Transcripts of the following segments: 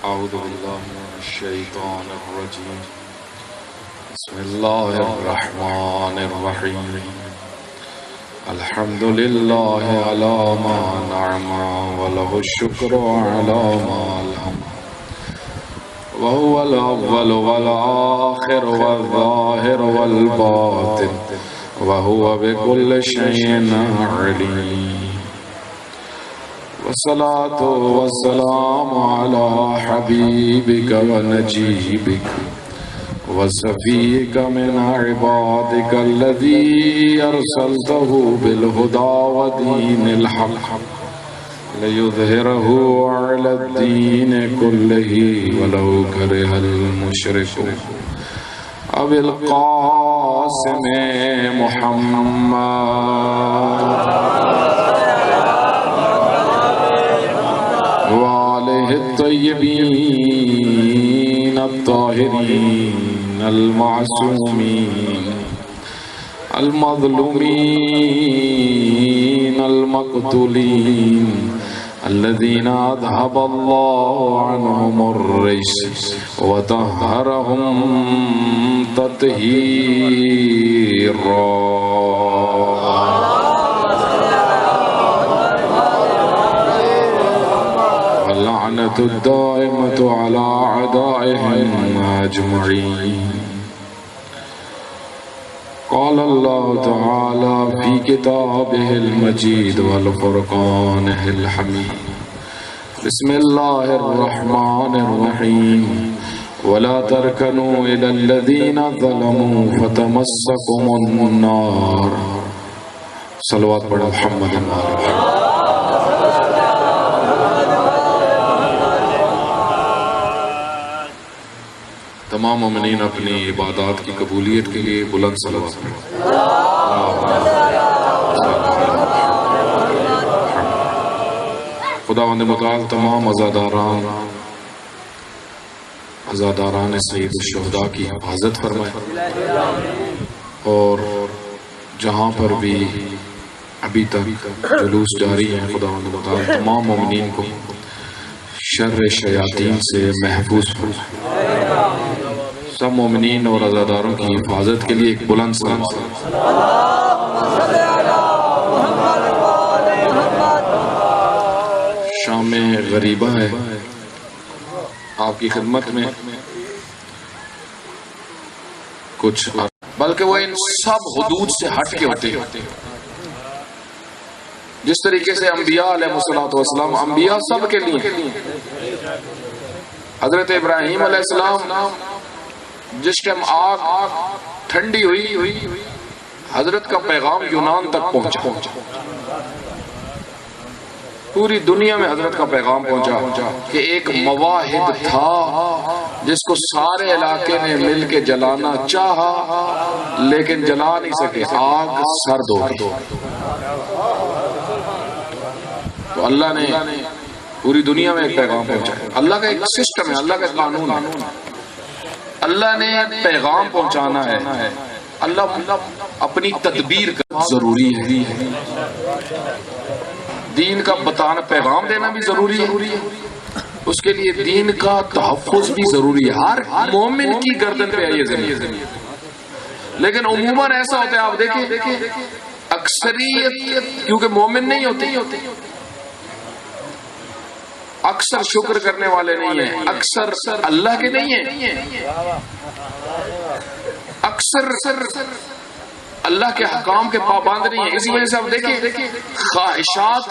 أعوذ بالله من الشيطان الرجيم بسم الله الرحمن الرحيم الحمد لله على ما نعم وله الشكر على ما ألهم وهو الأول والآخر والظاهر والباطن وهو بكل شيء عليم والصلاة والسلام على حبيبك ونجيبك وصفيك من عبادك الذي أرسلته بالهدى ودين الحق ليظهره على الدين كله ولو كره المشركون أبي القاسم محمد وآله الطيبين الطاهرين المعصومين المظلومين المقتولين الذين أذهب الله عنهم الرجس وطهرهم تطهيرا واللعنة الدائمة على أعدائهم أجمعين. قال الله تعالى في كتابه المجيد والفرقانه الحميد بسم الله الرحمن الرحيم ولا تركنوا إلى الذين ظلموا فتمسكم النار. صلوات پڑھ محمد تمام مومنین اپنی عبادات کی قبولیت کے لیے بلند صلوات پڑھیں. خداوند متعال تمام عزاداران سید الشہداء کی حفاظت فرمائے اور جہاں پر بھی ابھی تک جلوس جاری ہے خداوند متعال تمام مومنین کو شر شیاطین سے محفوظ فرمائے. سب مومنین اور عزاداروں کی حفاظت کے لیے ایک بلند صلوات. شام غریبہ ہے آپ کی خدمت میں کچھ بلکہ وہ ان سب حدود سے ہٹ کے ہوتے ہیں. جس طریقے سے انبیاء علیہ السلام انبیاء سب کے لیے. حضرت ابراہیم علیہ السلام جس ٹائم آگ ٹھنڈی ہوئی حضرت کا پیغام یونان تک پہنچا. پوری دنیا میں حضرت کا پیغام پہنچا کہ ایک مواحد تھا جس کو سارے علاقے نے مل کے جلانا چاہا لیکن جلا نہیں سکے. آگ سرد ہو گئی. تو اللہ نے پوری دنیا میں ایک پیغام پہنچایا. اللہ کا ایک سسٹم ہے, اللہ کا قانون ہے. اللہ نے پیغام پہنچانا ہے. اللہ اپنی تدبیر کا ضروری ہے. دین کا بتانا پیغام دینا بھی ضروری ہے. اس کے لیے دین کا تحفظ بھی ضروری ہے. ہر مومن کی گردن پہ ہے یہ زمین. لیکن عموماً ایسا ہوتا ہے آپ دیکھیں اکثریت کیونکہ مومن نہیں ہوتی اکثر شکر کرنے والے نہیں ہیں, اکثر اللہ کے نہیں ہیں, اکثر اللہ کے حکام کے پابند نہیں ہیں. اسی وجہ سے آپ دیکھیں خواہشات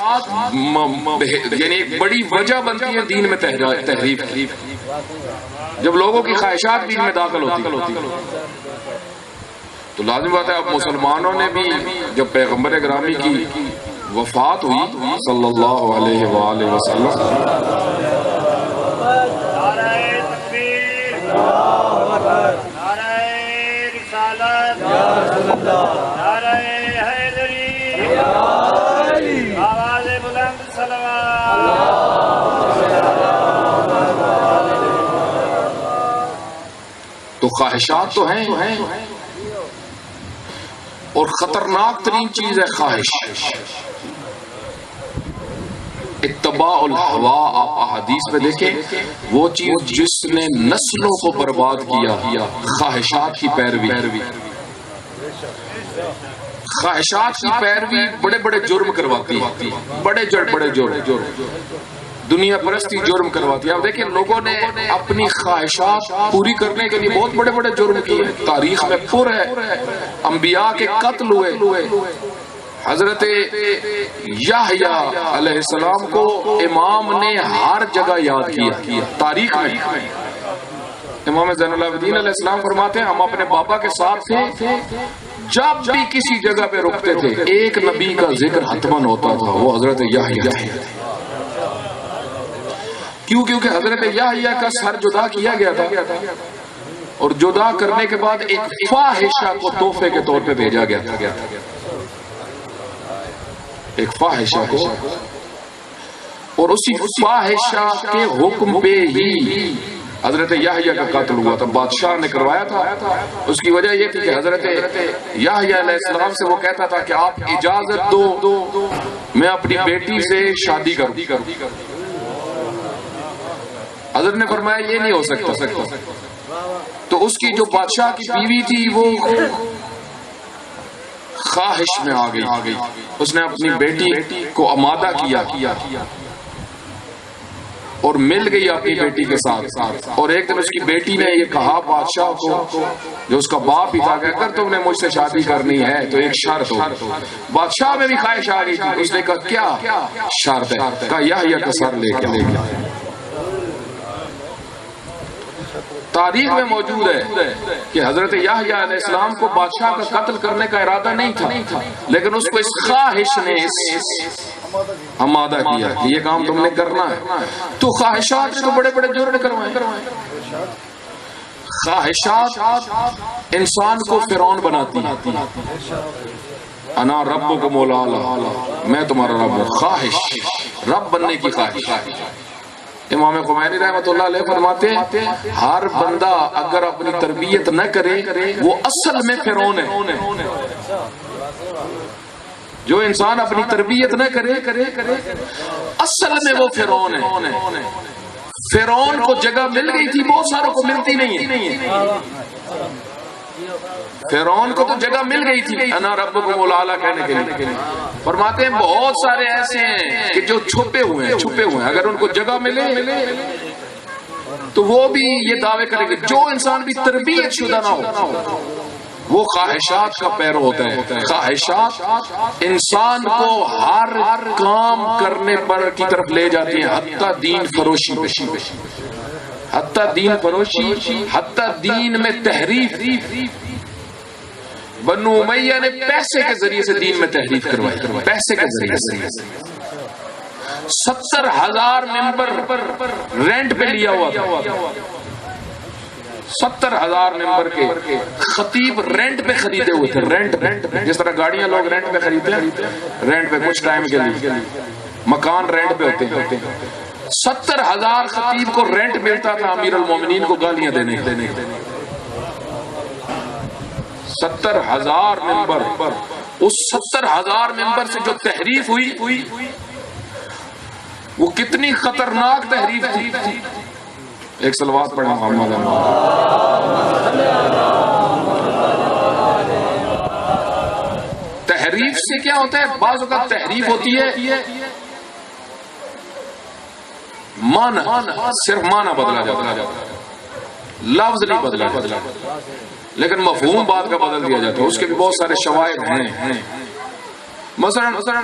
یعنی ایک بڑی وجہ بنتی ہے دین میں تحریف کی. جب لوگوں کی خواہشات دین میں داخل ہوتی تو لازم بات ہے اب مسلمانوں نے بھی جب پیغمبر گرامی کی وفات ہوئی صلی اللہ علیہ وآلہ وسلم تو خواہشات تو ہیں اور خطرناک ترین چیز ہے خواہش. اتباع اتباع الہوا آپ احادیث میں دیکھیں، وہ چیز جس نے نسلوں کو برباد کیا، خواہشات کی پیروی۔ خواہشات کی پیروی بڑے بڑے جرم کرواتی ہے، بڑے جرم، دنیا پرستی جرم کرواتی ہے۔ اب دیکھیں لوگوں نے اپنی خواہشات پوری کرنے کے لیے بہت بڑے بڑے جرم کیے، تاریخ میں پر ہے، انبیاء کے قتل ہوئے۔ حضرت یحییٰ علیہ السلام کو امام نے ہر جگہ یاد کیا تاریخ میں۔ امام زین العابدین علیہ السلام فرماتے ہیں ہم اپنے بابا کے ساتھ تھے، جب بھی کسی جگہ پہ رکتے تھے ایک نبی کا ذکر حتمن ہوتا تھا، وہ حضرت یحییٰ تھے۔ کیونکہ حضرت یحییٰ کا سر جدا کیا گیا تھا، اور جدا کرنے کے بعد ایک فاحشہ کو تحفے کے طور پہ بھیجا گیا تھا، ایک فاحشہ کو، اور اسی فاحشہ کے حکم پہ ہی حضرت یحییٰ کا قتل ہوا تھا۔ بادشاہ نے کروایا تھا، اس کی وجہ یہ تھی کہ حضرت یحییٰ علیہ السلام سے وہ کہتا تھا کہ آپ اجازت دو میں اپنی بیٹی سے شادی کروں۔ حضرت نے فرمایا یہ نہیں ہو سکتا، تو اس کی جو بادشاہ کی بیوی تھی وہ خواہش میں آ گئی، اس نے اپنی بیٹی کو آمادہ کیا اور مل گئی اپنی بیٹی کے ساتھ، اور ایک دن اس کی بیٹی نے یہ کہا بادشاہ کو، جو اس کا باپ ہی تھا، کہ اگر تم نے مجھ سے شادی کرنی ہے تو ایک شرط ہو۔ بادشاہ میں بھی خواہش آ گئی تھی، اس نے کہا کیا شرط ہے؟ کہا یحییٰ کا سر لے کے۔ تاریخ میں موجود ہے کہ حضرت یحییٰ علیہ السلام کو بادشاہ کا قتل کرنے کا ارادہ نہیں تھا، لیکن اس کو اس خواہش نے آمادہ کیا کہ یہ کام تم نے کرنا ہے۔ تو خواہشات تو بڑے بڑے جرم کروائیں۔ خواہشات انسان کو فرعون بناتی ہے۔ انا ربکم الاعلی، میں تمہارا رب ہوں۔ خواہش، رب بننے کی خواہش۔ امام خمینی رحمۃ اللہ علیہ فرماتے ہیں ہر بندہ اگر اپنی تربیت نہ کرے وہ اصل میں فرعون ہے۔ جو انسان اپنی تربیت نہ کرے اصل میں وہ فرعون ہے۔ فرعون کو جگہ مل گئی تھی، بہت ساروں کو ملتی نہیں ہے۔ فرعون کو تو جگہ مل گئی تھی انا ربکم الاعلی کہنے کے لیے۔ فرماتے ہیں بہت سارے ایسے ہیں کہ جو چھپے ہوئے ہیں، اگر ان کو جگہ ملے تو وہ بھی یہ دعوے کریں گے۔ جو انسان بھی تربیت شدہ نہ ہو وہ خواہشات کا پیرو ہوتا ہے۔ خواہشات انسان کو ہر کام کرنے پر کی طرف لے جاتی ہیں، حتیٰ دین فروشی، حتیٰ دین میں تحریف۔ بنو امیہ نے پیسے کے ذریعے سے دین میں تحریف کروائی، پیسے کے ذریعے سے 70,000 ممبر رینٹ پہ لیا ہوا تھا۔ 70,000 ممبر کے خطیب رینٹ پہ خریدے ہوئے تھے، رینٹ جس طرح گاڑیاں لوگ رینٹ پہ خریدتے ہیں، رینٹ پہ کچھ ٹائم کے لیے، مکان رینٹ پہ ہوتے ہیں۔ 70,000 خطیب کو رینٹ ملتا تھا امیر المومنین کو گالیاں دینے کے۔ 70,000 ممبر، اس 70,000 ممبر سے جو تحریف ہوئی وہ کتنی خطرناک تحریف تھی۔ ایک صلوات پڑھیں محمد۔ تحریف سے کیا ہوتا ہے؟ بعض اوقات تحریف ہوتی ہے معنی، صرف معنی بدلا جاتا ہے، لفظ نہیں بدلا جاتا، لیکن مفہوم بات کا بدل دیا جاتا ہے۔ اس کے بھی بہت سارے شواہد ہیں۔ مثلا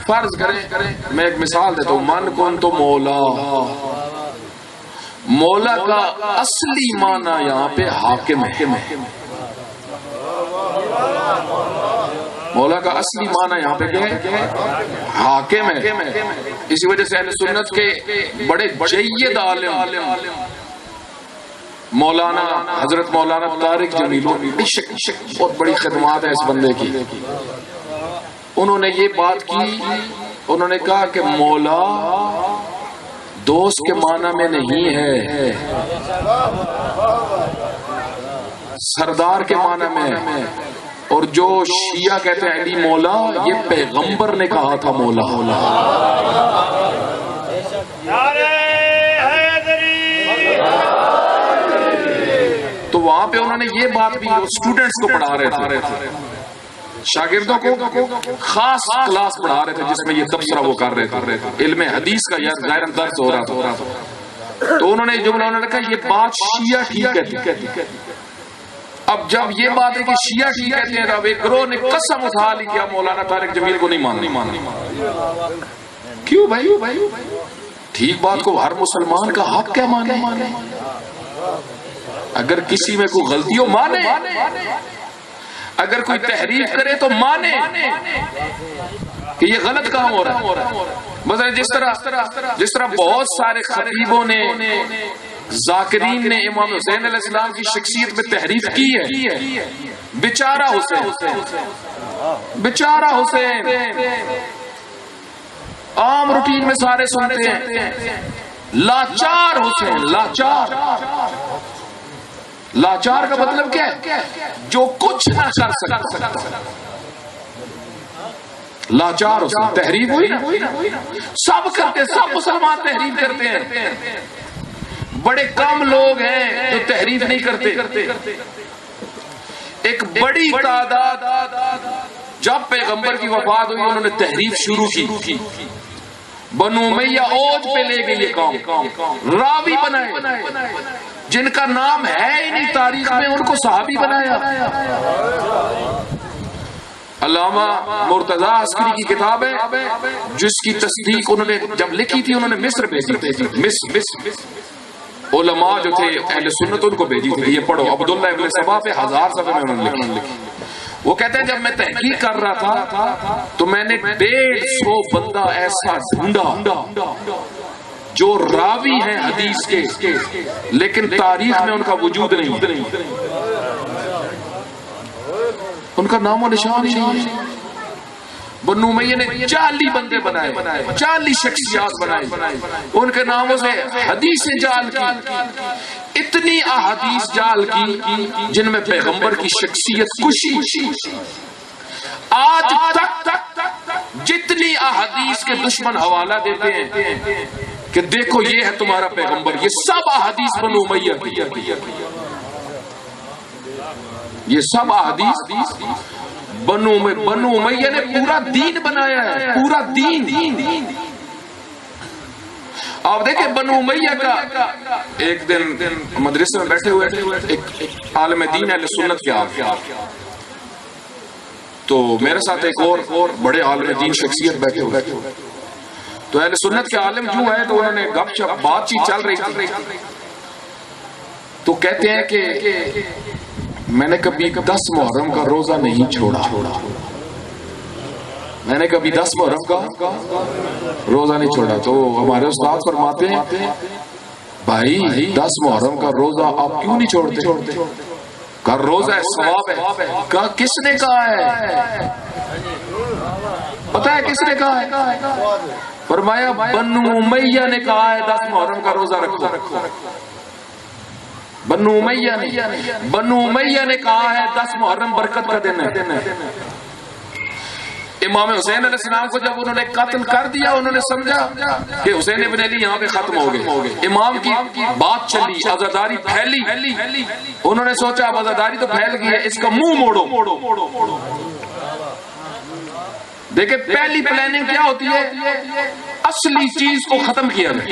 فرض کریں، میں ایک مثال دیتا ہوں، من کن تو مولا، مولا کا اصلی معنی یہاں پہ حاکم ہے۔ مولا کا اصلی معنی یہاں پہ کیا ہے؟ حاکم ہے۔ اسی وجہ سے اہل سنت کے بڑے جید عالم مولانا حضرت مولانا طارق جمیل، بہت بڑی خدمات ہے اس بندے کی، انہوں نے یہ بات کی، انہوں نے کہا کہ مولا دوست کے معنی میں نہیں ہے، سردار کے معنی میں ہے۔ اور جو شیعہ کہتے ہیں علی مولا، یہ پیغمبر نے کہا تھا مولا۔ پہ انہوں نے یہ بات بھی اسٹوڈنٹس کو پڑھا رہے تھے، شاگردوں کو خاص کلاس پڑھا رہے تھے جس میں یہ تبصرہ وہ کر رہے تھے، علم حدیث کا یا ظاہراً درس ہو رہا تھا، تو انہوں نے جملہ انہوں نے کہا یہ بات شیعہ ٹھیک کہتی ہے۔ اب جب یہ بات ہے کہ شیعہ ٹھیک کہتے ہیں، اب ایک گروہ نے قسم اٹھا لی کہ مولانا طارق جمیل کو نہیں ماننا۔ کیوں بھائی؟ ٹھیک بات کو ہر مسلمان کا حق کیا مانے؟ اگر کسی میں کوئی غلطی ہو مانے، اگر کوئی تحریف کرے تو مانے کہ یہ غلط کام ہو رہا ہے۔ مثلا جس طرح بہت سارے خطیبوں نے، ذاکرین نے امام حسین علیہ السلام کی شخصیت میں تحریف کی ہے، بیچارہ حسین عام روٹین میں سارے سنتے ہیں، لاچار حسین، لاچار کا مطلب کیا ہے؟ جو کچھ نہ کر سکتا، لاچار حسین۔ تحریف ہوئی نا، سب کرتے، سب مسلمان تحریف کرتے ہیں، بڑے کم لوگ ہیں جو تحریف نہیں کرتے۔ ایک بڑی تعداد جب پیغمبر کی وفات ہوئی انہوں نے تحریف شروع کی، بنو امیہ اوج پہ لے گئے یہ کام، راوی بنائے جن کا نام ہے ہی نہیں تاریخ میں، ان کو صحابی بنایا۔ علامہ مرتضیٰ عسکری کی کتاب ہے جس کی تصدیق انہوں نے جب لکھی تھی، انہوں نے مصر بھیجی تھی، مصر علماء جو تھے اہل سنت ان کو بھیجی تھی، یہ پڑھو۔ عبداللہ ابن سبا پہ 1000 صفحے میں انہوں نے لکھی۔ وہ کہتے ہیں جب میں تحقیق کر رہا تھا تو میں نے 150 بندہ ایسا ڈھونڈا جو راوی ہیں حدیث کے لیکن تاریخ میں ان کا وجود نہیں، ان کا نام و نشان نہیں۔ بنو امیہ نے 40 بندے بنائے، 40 شخصیات بنائے، ان کے ناموں سے حدیثیں جعل کی، اتنی احادیث جعل کی جن میں پیغمبر کی شخصیت کشی۔ آج تک جتنی احادیث کے دشمن حوالہ دیتے ہیں کہ دیکھو یہ ہے تمہارا پیغمبر، یہ سب احادیث بنو امیہ کی، یہ سب احادیث بنو امیہ نے پورا دین بنایا ہے، پورا دین۔ آپ دیکھیں بنو امیہ کا، ایک دن مدرسے میں بیٹھے ہوئے ایک عالم دین اہل سنت کے آپ، تو میرے ساتھ ایک اور بڑے عالم دین شخصیت بیٹھے ہوئے، تو اہل سنت کے عالم جو ہے تو انہوں نے گپ شپ بات چیت چل رہی تھی، تو کہتے ہیں کہ میں نے کبھی 10 محرم کا روزہ نہیں چھوڑا، میں نے کبھی 10 محرم کا روزہ نہیں چھوڑا۔ تو ہمارے استاد فرماتے ہیں بھائی 10 محرم کا روزہ آپ کیوں نہیں چھوڑتے؟ کہا روزہ ہے، ثواب ہے۔ کہا کس نے کہا ہے؟ پتہ ہے کس نے کہا ہے؟ فرمایا بنو امیہ نے کہا ہے 10 محرم کا روزہ رکھو۔ بنو امیہ نے کہا ہے 10 محرم برکت کا دن ہے۔ امام حسین علیہ السلام کو جب انہوں نے قتل کر دیا، انہوں نے سمجھا کہ حسین ابن علی یہاں پہ ختم ہو گئے، امام کی بات چلی، عزاداری پھیلی، انہوں نے سوچا اب عزاداری تو پھیل گئی ہے، اس کا منہ موڑو۔ دیکھیں پہلی پلاننگ کیا ہوتی ہے؟ اصلی چیز کو ختم کیا جائے۔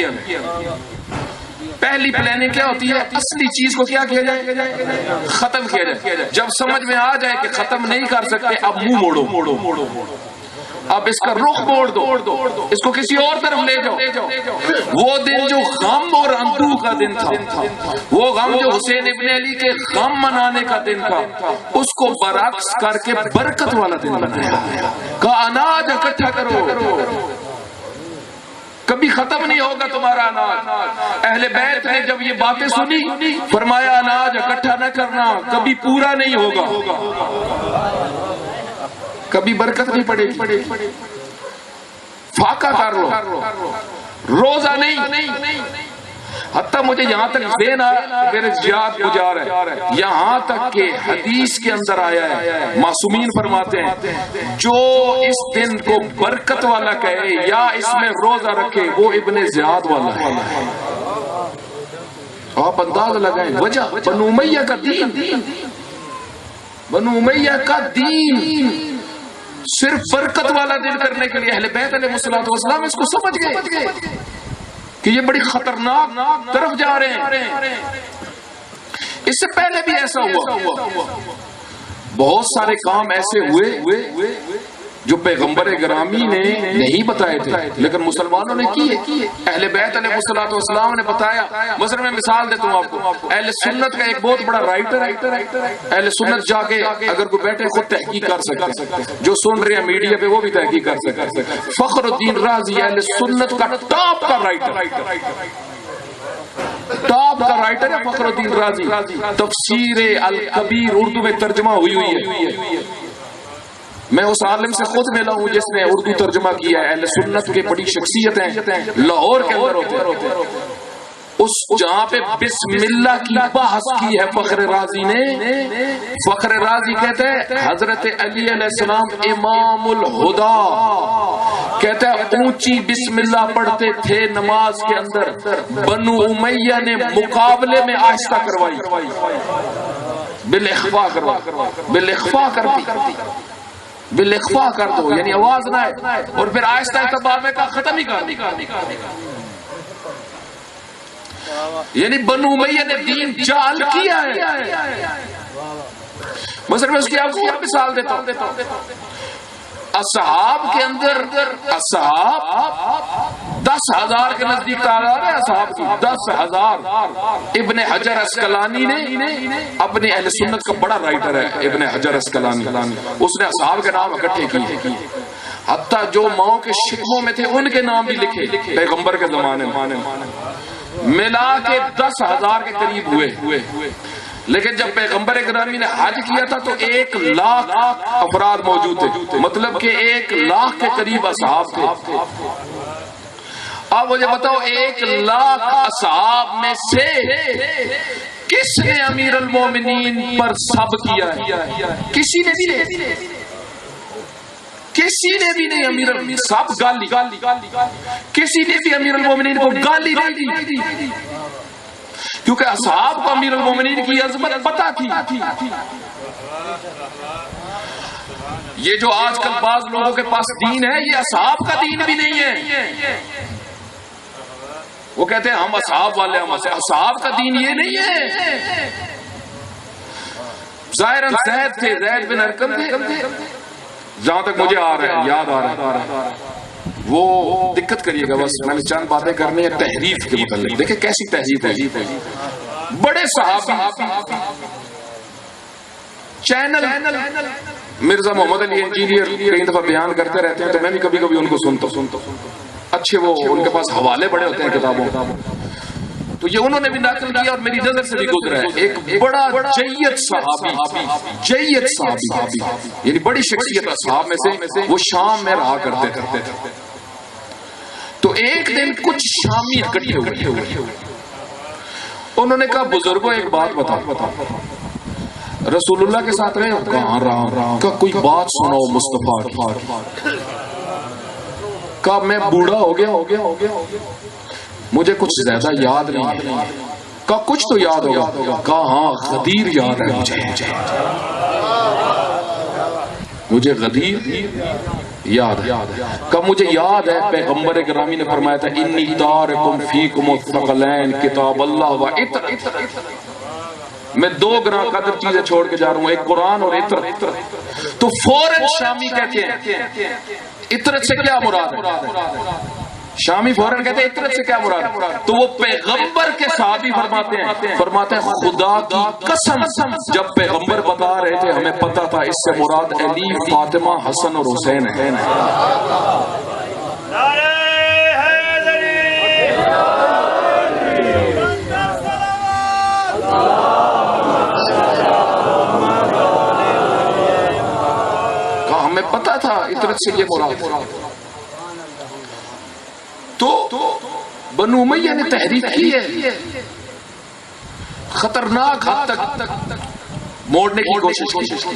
پہلی پلاننگ کیا ہوتی ہے؟ اصلی چیز کو کیا کیا جائے؟ ختم کیا جائے۔ جب سمجھ میں آ جائے کہ ختم نہیں کر سکتے، اب منہ موڑو، اب اس کا رخ موڑ دو، اس کو کسی اور طرف لے جاؤ۔ وہ دن جو غم اور اندوہ کا دن تھا، وہ غم جو حسین ابن علی کے غم منانے کا دن تھا، اس کو برعکس کر کے برکت والا دن بنایا۔ کہا اناج اکٹھا کرو، کبھی ختم نہیں ہوگا تمہارا اناج۔ اہل بیت نے جب یہ باتیں سنی فرمایا اناج اکٹھا نہ کرنا، کبھی پورا نہیں ہوگا، کبھی برکت نہیں پڑے گی، فاقہ کر لو، روزہ نہیں۔ حتیٰ مجھے یہاں تک ذہن آیا، میرے یاد گزار ہے، یہاں تک کہ حدیث کے اندر آیا ہے، معصومین فرماتے ہیں جو اس دن کو برکت والا کہے یا اس میں روزہ رکھے وہ ابن زیاد والا ہے۔ آپ انداز لگائیں وجہ بنو امیہ کا دین، بنو امیہ کا دین صرف فرقت والا دن کرنے کے لیے اہل بیت علیہ السلام اس کو سمجھ گئے کہ یہ بڑی خطرناک طرف جا رہے ہیں۔ اس سے پہلے بھی ایسا ہوا، بہت سارے کام ایسے ہوئے جو پیغمبر گرامی نے نہیں بتائے تھے لیکن مسلمانوں نے کیے، اہل بیت علیہ السلام نے بتایا۔ مثلا میں مثال دیتا ہوں آپ کو، اہل سنت کا ایک بہت بڑا رائٹر ہے، اہل سنت جا کے اگر کوئی بیٹھے خود تحقیق کر سکتے ہیں، جو سن رہے ہیں میڈیا پہ وہ بھی تحقیق کر سکتے ہیں۔ فخر الدین رازی اہل سنت کا ٹاپ کا رائٹر، ٹاپ کا رائٹر ہے فخر الدین رازی۔ تفسیر الکبیر اردو میں ترجمہ ہوئی ہے، میں اس عالم سے خود ملا ہوں جس نے اردو ترجمہ کیا ہے۔ اہل سنت کے بڑی شخصیتیں لاہور کے اندر ہوتے ہیں، اس جہاں پہ بسم اللہ کی بحث کی ہے فخر رازی نے، فخر رازی کہتے ہیں حضرت علی علیہ السلام امام الہدا، کہتا ہے اونچی بسم اللہ پڑھتے تھے نماز کے اندر، بنو امیہ نے مقابلے میں آہستہ کروائی، بالاخفاء کروائی، بالاخفاء کرتی، بالاخفاء کر دو یعنی آواز نہ آئے، اور پھر آہستہ آہستہ بابے کا ختم ہی کر، یعنی بنو امیہ نے دین جعل کیا ہے۔ مثلا میں اس کی آپ کو اور مثال دیتا ہوں، اصحاب کے اندر، اصحاب 10,000 کے نزدیک تعداد ہے اصحاب کی، 10,000۔ ابن حجر اسقلانی نے اپنے اہل سنت کا بڑا رائٹر ہے ابن حجر اسقلانی، اس نے اصحاب کے نام اکٹھے کیے، حتیٰ جو ماؤں کے شکموں میں تھے ان کے نام بھی لکھے پیغمبر کے زمانے میں، ملا کے 10,000 کے قریب ہوئے۔ لیکن جب پیغمبر گرامی نے حج کیا تھا تو 1,00,000 افراد موجود تھے، مطلب کہ 1,00,000 کے قریب اصحاب تھے۔ اب مجھے بتاؤ 1,00,000 اصحاب میں سے کس نے امیر المومنین پر سب کیا ہے؟ کسی نے بھی نہیں، کسی نے بھی نہیں، امیر سب گالی، کسی نے بھی امیر المومنین کو گالی نہیں دی، کیونکہ اصحاب کو امیر المومنین کی عظمت پتہ تھی۔ یہ جو آج کل بعض لوگوں کے پاس دین ہے یہ اصحاب کا دین بھی نہیں ہے، وہ کہتے ہیں ہم اصحاب والے، ہم اصحاب کا دین یہ نہیں ہے۔ ظاہراً زید تھے، زید بن ارقم تھے، جہاں تک مجھے آ رہا ہے، یاد آ رہا ہے، وہ دقت کریے گا بس میں نے چند باتیں کرنی ہے تحریف کے متعلق۔ دیکھیں کیسی تحریف ہے، بڑے صحابی چینل مرزا محمد علی انجینئر کئی دفعہ بیان کرتے رہتے ہیں تو میں بھی کبھی کبھی ان کو سنتا ہوں، اچھے وہ ان کے پاس حوالے بڑے ہوتے ہیں کتابوں، تو یہ انہوں نے بھی نقل کیا اور میری نظر سے بھی گزرا ہے۔ ایک بڑا جید صحابی یعنی بڑی شخصیت اصحاب میں سے، وہ شام میں رہا کرتے تھے، تو ایک دن کچھ شامی اکٹھے ہوئے، انہوں نے کہا بزرگوں ایک بات بتاؤ، رسول اللہ کے ساتھ رہے ہو؟ کہاں رہا، کہ کوئی بات سناؤ مصطفیٰ کی۔ کہا میں بوڑھا ہو گیا، مجھے کچھ زیادہ یاد نہیں ہے۔ کہا کچھ تو یاد ہوگا؟ کہا ہاں غدیر یاد ہے مجھے غدیر یاد ہے۔ کہا مجھے یاد ہے پیغمبر گرامی نے فرمایا تھا انی تارکم فیکم الثقلین کتاب اللہ و عطر، میں 2 گراں قدر چیزیں چھوڑ کے جا رہا ہوں، ایک قرآن اور عطر۔ تو فوراً شامی کہتے ہیں عطرت سے کیا مراد ہے؟ شامی فوراً کہتے ہیں عطرت سے کیا مراد ہے؟ تو وہ پیغمبر کے صحابی فرماتے ہیں خدا کی قسم جب پیغمبر بتا رہے تھے ہمیں پتا تھا اس سے مراد علی، فاطمہ، حسن اور حسین ہے۔ کہا ہمیں پتا تھا عطرت سے یہ مراد ہے۔ تو بنو امیہ نے تحریف کی ہے، خطرناک حد تک موڑنے کی کوشش کی۔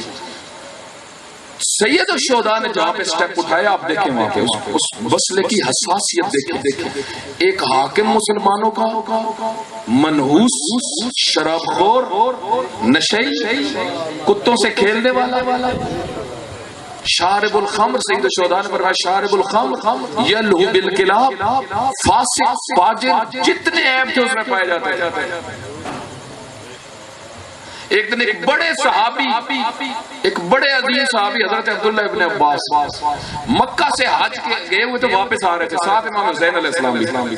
سید الشہداء نے جہاں پہ سٹیپ اٹھایا آپ دیکھیں وہاں پہ اس مسئلے کی حساسیت دیکھیں. ایک حاکم مسلمانوں کا منحوس شراب خور نشئی کتوں سے کھیلنے والا شارب الخمر. سید الشہداء نے فرمایا شارب الخمر یلہو بالکلاب فاسق فاجر جتنے عیب تھے اس میں پائے جاتے ہیں. ایک دن ایک بڑے صحابی ایک بڑے عظیم صحابی حضرت عبداللہ ابن عباس مکہ سے حج کے گئے ہوئے تو واپس آ رہے تھے, ساتھ امام حسین علیہ السلام بھی.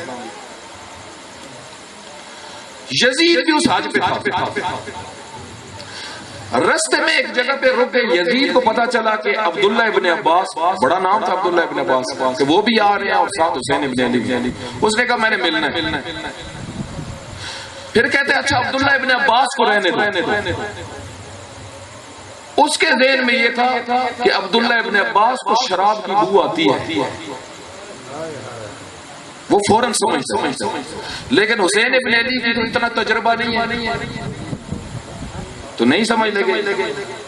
یزید بھی اس حج پہ تھا. رستے میں ایک جگہ پہ رک گئے. یزید کو پتا چلا کہ عبداللہ ابن عباس, بڑا نام تھا عبداللہ ابن عباس, کہ وہ بھی آ رہے ہیں اور ساتھ حسین ابن علی. اس نے کہا میں نے ملنا ہے. پھر کہتے ہیں اچھا عبداللہ ابن عباس کو رہنے دو. اس کے ذہن میں یہ تھا کہ عبداللہ ابن عباس کو شراب کی بو آتی ہے, وہ فوراً سمجھتا. لیکن حسین ابن علی کی تو اتنا تجربہ نہیں ہے تو نہیں سمجھ لگے.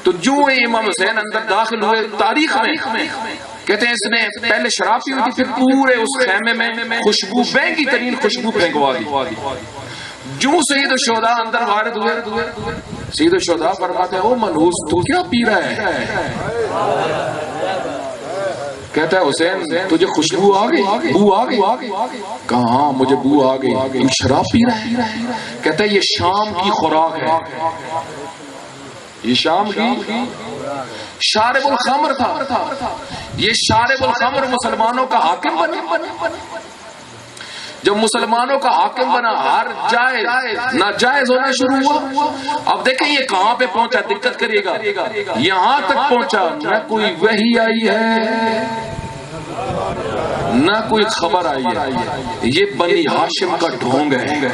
تو جو امام حسین اندر داخل ہوئے تاریخ میں کہتے ہیں اس نے پہلے شراب پی ہوئی تھی, پھر پورے اس خیمے میں خوشبو بہنگی ترین خوشبو پھینکوا دی. جو سید الشہداء اندر وارد ہوئے, سید الشہداء فرماتے ہیں او منحوس تو کیا پی رہا ہے؟ کہتا ہے حسین تجھے خوشبو آ گئی, بو آ گئی. کہاں مجھے بو آ گئی, تم شراب پی رہا ہے. کہتا ہے یہ شام کی خوراک ہے, یہ شام کی. شارب الخمر تھا, یہ شارب الخمر مسلمانوں کا حاکم بنا. جب مسلمانوں کا حاکم بنا ہر جائز ناجائز ہونا شروع ہوا. اب دیکھیں یہ کہاں پہ پہنچا, دقت کریے گا. یہاں تک پہنچا نہ کوئی وحی آئی ہے نہ کوئی خبر آئی ہے, یہ بنی ہاشم کا ڈھونگ ہے.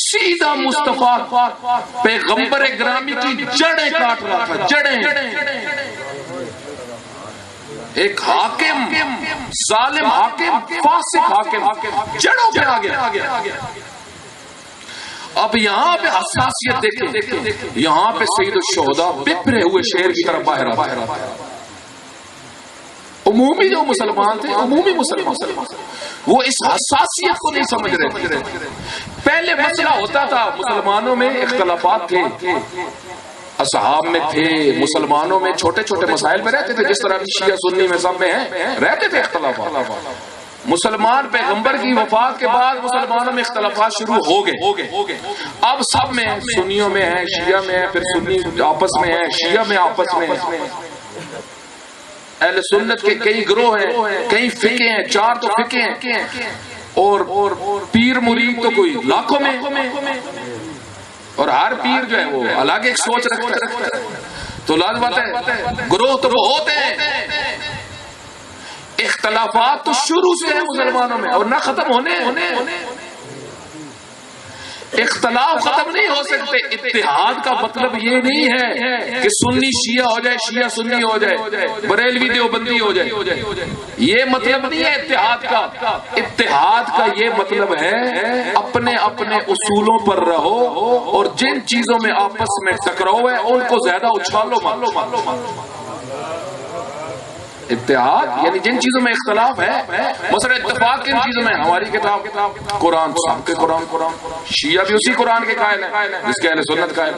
سیدھا مصطفیٰ پیغمبر گرامی کی جڑیں کاٹ رہا تھا, جڑیں. ایک حاکم ظالم حاکم فاسق حاکم جڑوں پہ آ گیا. اب یہاں پہ حساسیت دیکھیں, یہاں پہ سید الشہداء بپرے ہوئے شیر کی طرف باہر آتا ہے. عمومی جو مسلمان تھے, عمومی مسلمان وہ اس حساسیت کو نہیں سمجھ رہے تھے. پہلے مسئلہ ہوتا تھا مسلمانوں میں اختلافات تھے, اصحاب میں تھے, مسلمانوں میں چھوٹے چھوٹے مسائل میں رہتے تھے, جس طرح شیعہ سنی میں سب میں ہیں رہتے تھے اختلافات. مسلمان پیغمبر کی وفات کے بعد مسلمانوں میں اختلافات شروع ہو گئے. اب سب میں سنیوں میں ہیں, شیعہ میں ہیں, پھر سنی آپس میں ہیں, شیعہ میں آپس میں. اہل سنت کے کئی گروہ ہیں, کئی فقہ ہیں, 4 تو فقہ ہیں, اور پیر مرید تو کوئی لاکھوں میں, اور ہر پیر جو ہے وہ الگ ایک سوچ رکھتا ہے. تو لازم بات ہے گروہ تو وہ ہوتے ہیں, اختلافات تو شروع سے ہیں مسلمانوں میں اور نہ ختم ہونے. اختلاف ختم نہیں ہو سکتے. اتحاد کا مطلب یہ نہیں ہے کہ سنی شیعہ ہو جائے, شیعہ سنی ہو جائے, بریلوی دیوبندی ہو جائے. یہ مطلب نہیں ہے اتحاد کا. اتحاد کا یہ مطلب ہے اپنے اپنے اصولوں پر رہو, اور جن چیزوں میں آپس میں ٹکراؤ ہے ان کو زیادہ اچھالو. اتحاد یعنی جن چیزوں میں اختلاف ہے, مثلا اتفاق کن چیزوں میں, ہماری کتاب قرآن, سب کے قرآن, شیعہ بھی اسی قرآن کے قائل ہیں جس کے اہل سنت قائل.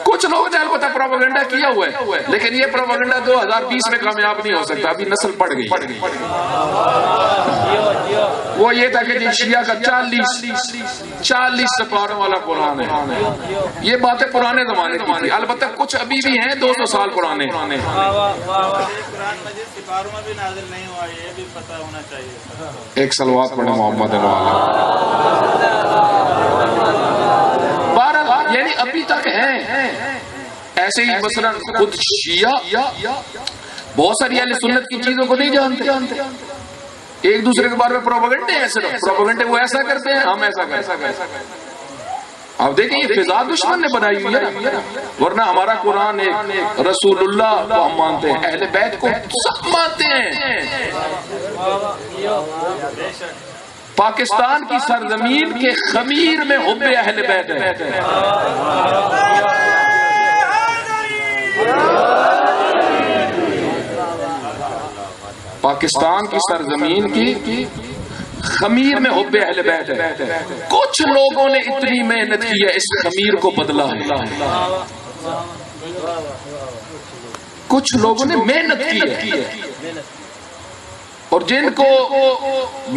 کچھ لوگ جہاں پتہ پروپیگنڈا کیا ہوا ہے, لیکن یہ پروپیگنڈا 2020 میں کامیاب نہیں ہو سکتا. ابھی نسل پڑ گئی. وہ یہ تھا کہ شیعہ کا 40 سپاروں والا قرآن ہے. یہ باتیں پرانے زمانے کی تھی, البتہ کچھ ابھی بھی ہیں 200 سال پرانے. بھی نازل نہیں ہوا, یہ بھی پتہ ہونا چاہیے. ایک صلوات پڑھیں محمد بہرحال یعنی ابھی تک ہیں ایسے ہی. مثلا خود شیعہ بہت ساری اہل سنت کی چیزوں کو نہیں جانتے, ایک دوسرے کے بارے میں پروپیگنڈے ہیں, صرف پروپیگنڈے. وہ ایسا کرتے ہیں, ہم ایسا کرتے ہیں. اب دیکھیں یہ فضا دشمن نے بنائی ہوئی ہے, ورنہ ہمارا قرآن ایک رسول اللہ کو ہم مانتے ہیں, اہل بیت کو سب مانتے ہیں. پاکستان کی سرزمین کے خمیر میں حب اہل بیت ہے. پاکستان کی سرزمین کی خمیر میں حب اہل بیت ہے. کچھ لوگوں نے اتنی محنت کی ہے اس خمیر کو بدلا ہے. کچھ لوگوں نے محنت کی ہے اور جن کو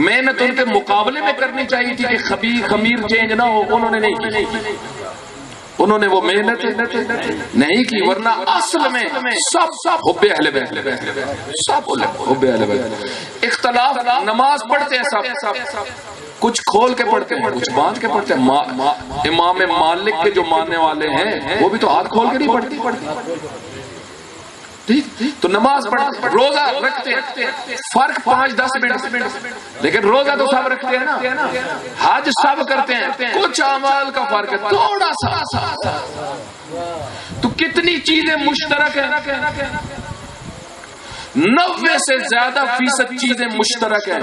محنت ان کے مقابلے میں کرنی چاہیے تھی کہ خمیر چینج نہ ہو، انہوں نے نہیں کی. انہوں نے وہ محنت نہیں کی، ورنہ اصل میں سب حب اہل بیت، سب حب اہل بیت. اختلاف نماز پڑھتے ہیں سب، کچھ کھول کے پڑھتے ہیں کچھ باندھ کے پڑھتے ہیں. امام مالک کے جو ماننے والے ہیں وہ بھی تو ہاتھ کھول کے نہیں پڑھتے. تو نماز پڑھتے، روزہ رکھتے ہیں، فرق 5-10 منٹ، لیکن روزہ تو سب رکھتے ہیں نا. حج سب کرتے ہیں، کچھ اعمال کا فرق ہے تھوڑا سا. تو کتنی چیزیں مشترک ہیں، 90 سے زیادہ فیصد چیزیں مشترک ہیں.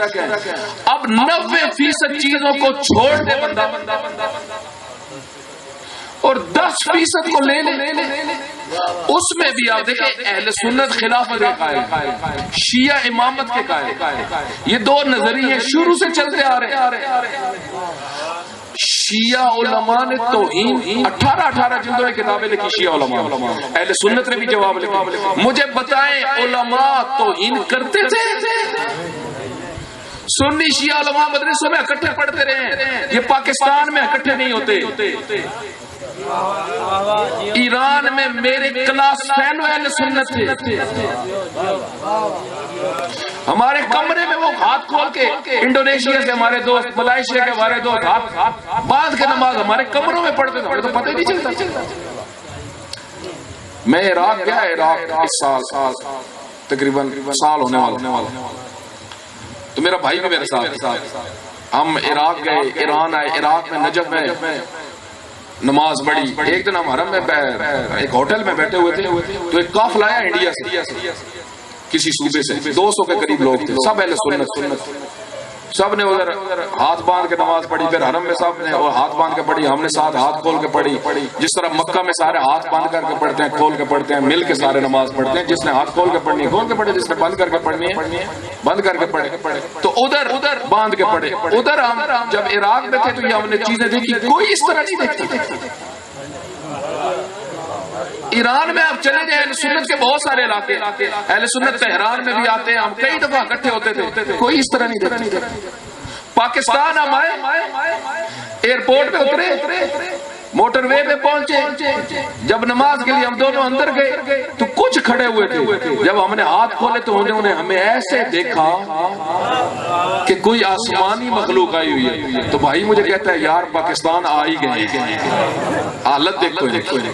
اب 90% چیزوں کو چھوڑ دے بندہ اور 10% کو لے لے. اس میں بھی آپ دیکھیں اہل سنت خلافت کے قائل، شیعہ امامت کے قائل. یہ دو نظریے شروع سے چلتے آ رہے ہیں. شیعہ علماء نے توہین 18 جلدوں میں کتابیں لکھی. شیعہ علماء، اہل سنت نے بھی جواب لکھا. مجھے بتائیں علماء توہین کرتے تھے؟ سنی شیعہ علماء مدرسوں میں اکٹھے پڑھتے رہے. یہ پاکستان میں اکٹھے نہیں ہوتے. ایران میں میرے کلاس فیلو اہل سنت تھے. ہمارے کمرے میں وہ ہاتھ کھول کے، انڈونیشیا سے ہمارے دوست، ملائیشیا کے ہمارے دوست ہاتھ باندھ کے نماز ہمارے کمروں میں پڑھتے تھے، تو پتہ ہی نہیں چلتا. میں عراق گیا، عراق اس سال تقریباً سال ہونے والا، تو میرا بھائی بھی میرے ساتھ. ہم عراق گئے، ایران آئے، عراق میں نجف میں نماز پڑھی. ایک دن ہم حرم میں ایک ہوٹل میں بیٹھے ہوئے تھے، تو ایک قافلہ آیا انڈیا سے، کسی صوبے سے، 200 کے قریب لوگ تھے، سب اہل سنت. سب نے ادھر ہاتھ باندھ کے نماز پڑھی. پھر حرم میں سب نے ہاتھ باندھ کے پڑھی، ہم نے ساتھ ہاتھ کھول کے پڑھی. جس طرح مکہ میں سارے ہاتھ باندھ کر کے پڑھتے ہیں، کھول کے پڑھتے ہیں، مل کے سارے نماز پڑھتے ہیں. جس نے ہاتھ کھول کے پڑھنی ہے کھول کے پڑھے، جس نے بند کر کے پڑھنی ہے بند کر کے پڑھے. تو ادھر باندھ کے پڑھے. ادھر ہم جب عراق میں تھے تو یہ ہم نے چیزیں دیکھی، کوئی اس طرح نہیں دیکھتی. ایران میں آپ چلے جائیں، اہل سنت کے بہت سارے علاقے، اہل سنت تہران میں بھی آتے ہیں، ہم کئی دفعہ اکٹھے ہوتے تھے، کوئی اس طرح نہیں دیکھتے. پاکستان ہم آئے، ایئرپورٹ پہ اترے، موٹر وے پہ پہنچے. جب نماز کے لیے ہم دونوں اندر گئے تو کچھ کھڑے ہوئے تھے. جب ہم نے ہاتھ کھولے تو انہوں نے ہمیں ایسے دیکھا کہ کوئی آسمانی مخلوق آئی ہوئی ہے. تو بھائی مجھے کہتا ہے یار پاکستان آ ہی گئے. حالت دیکھو.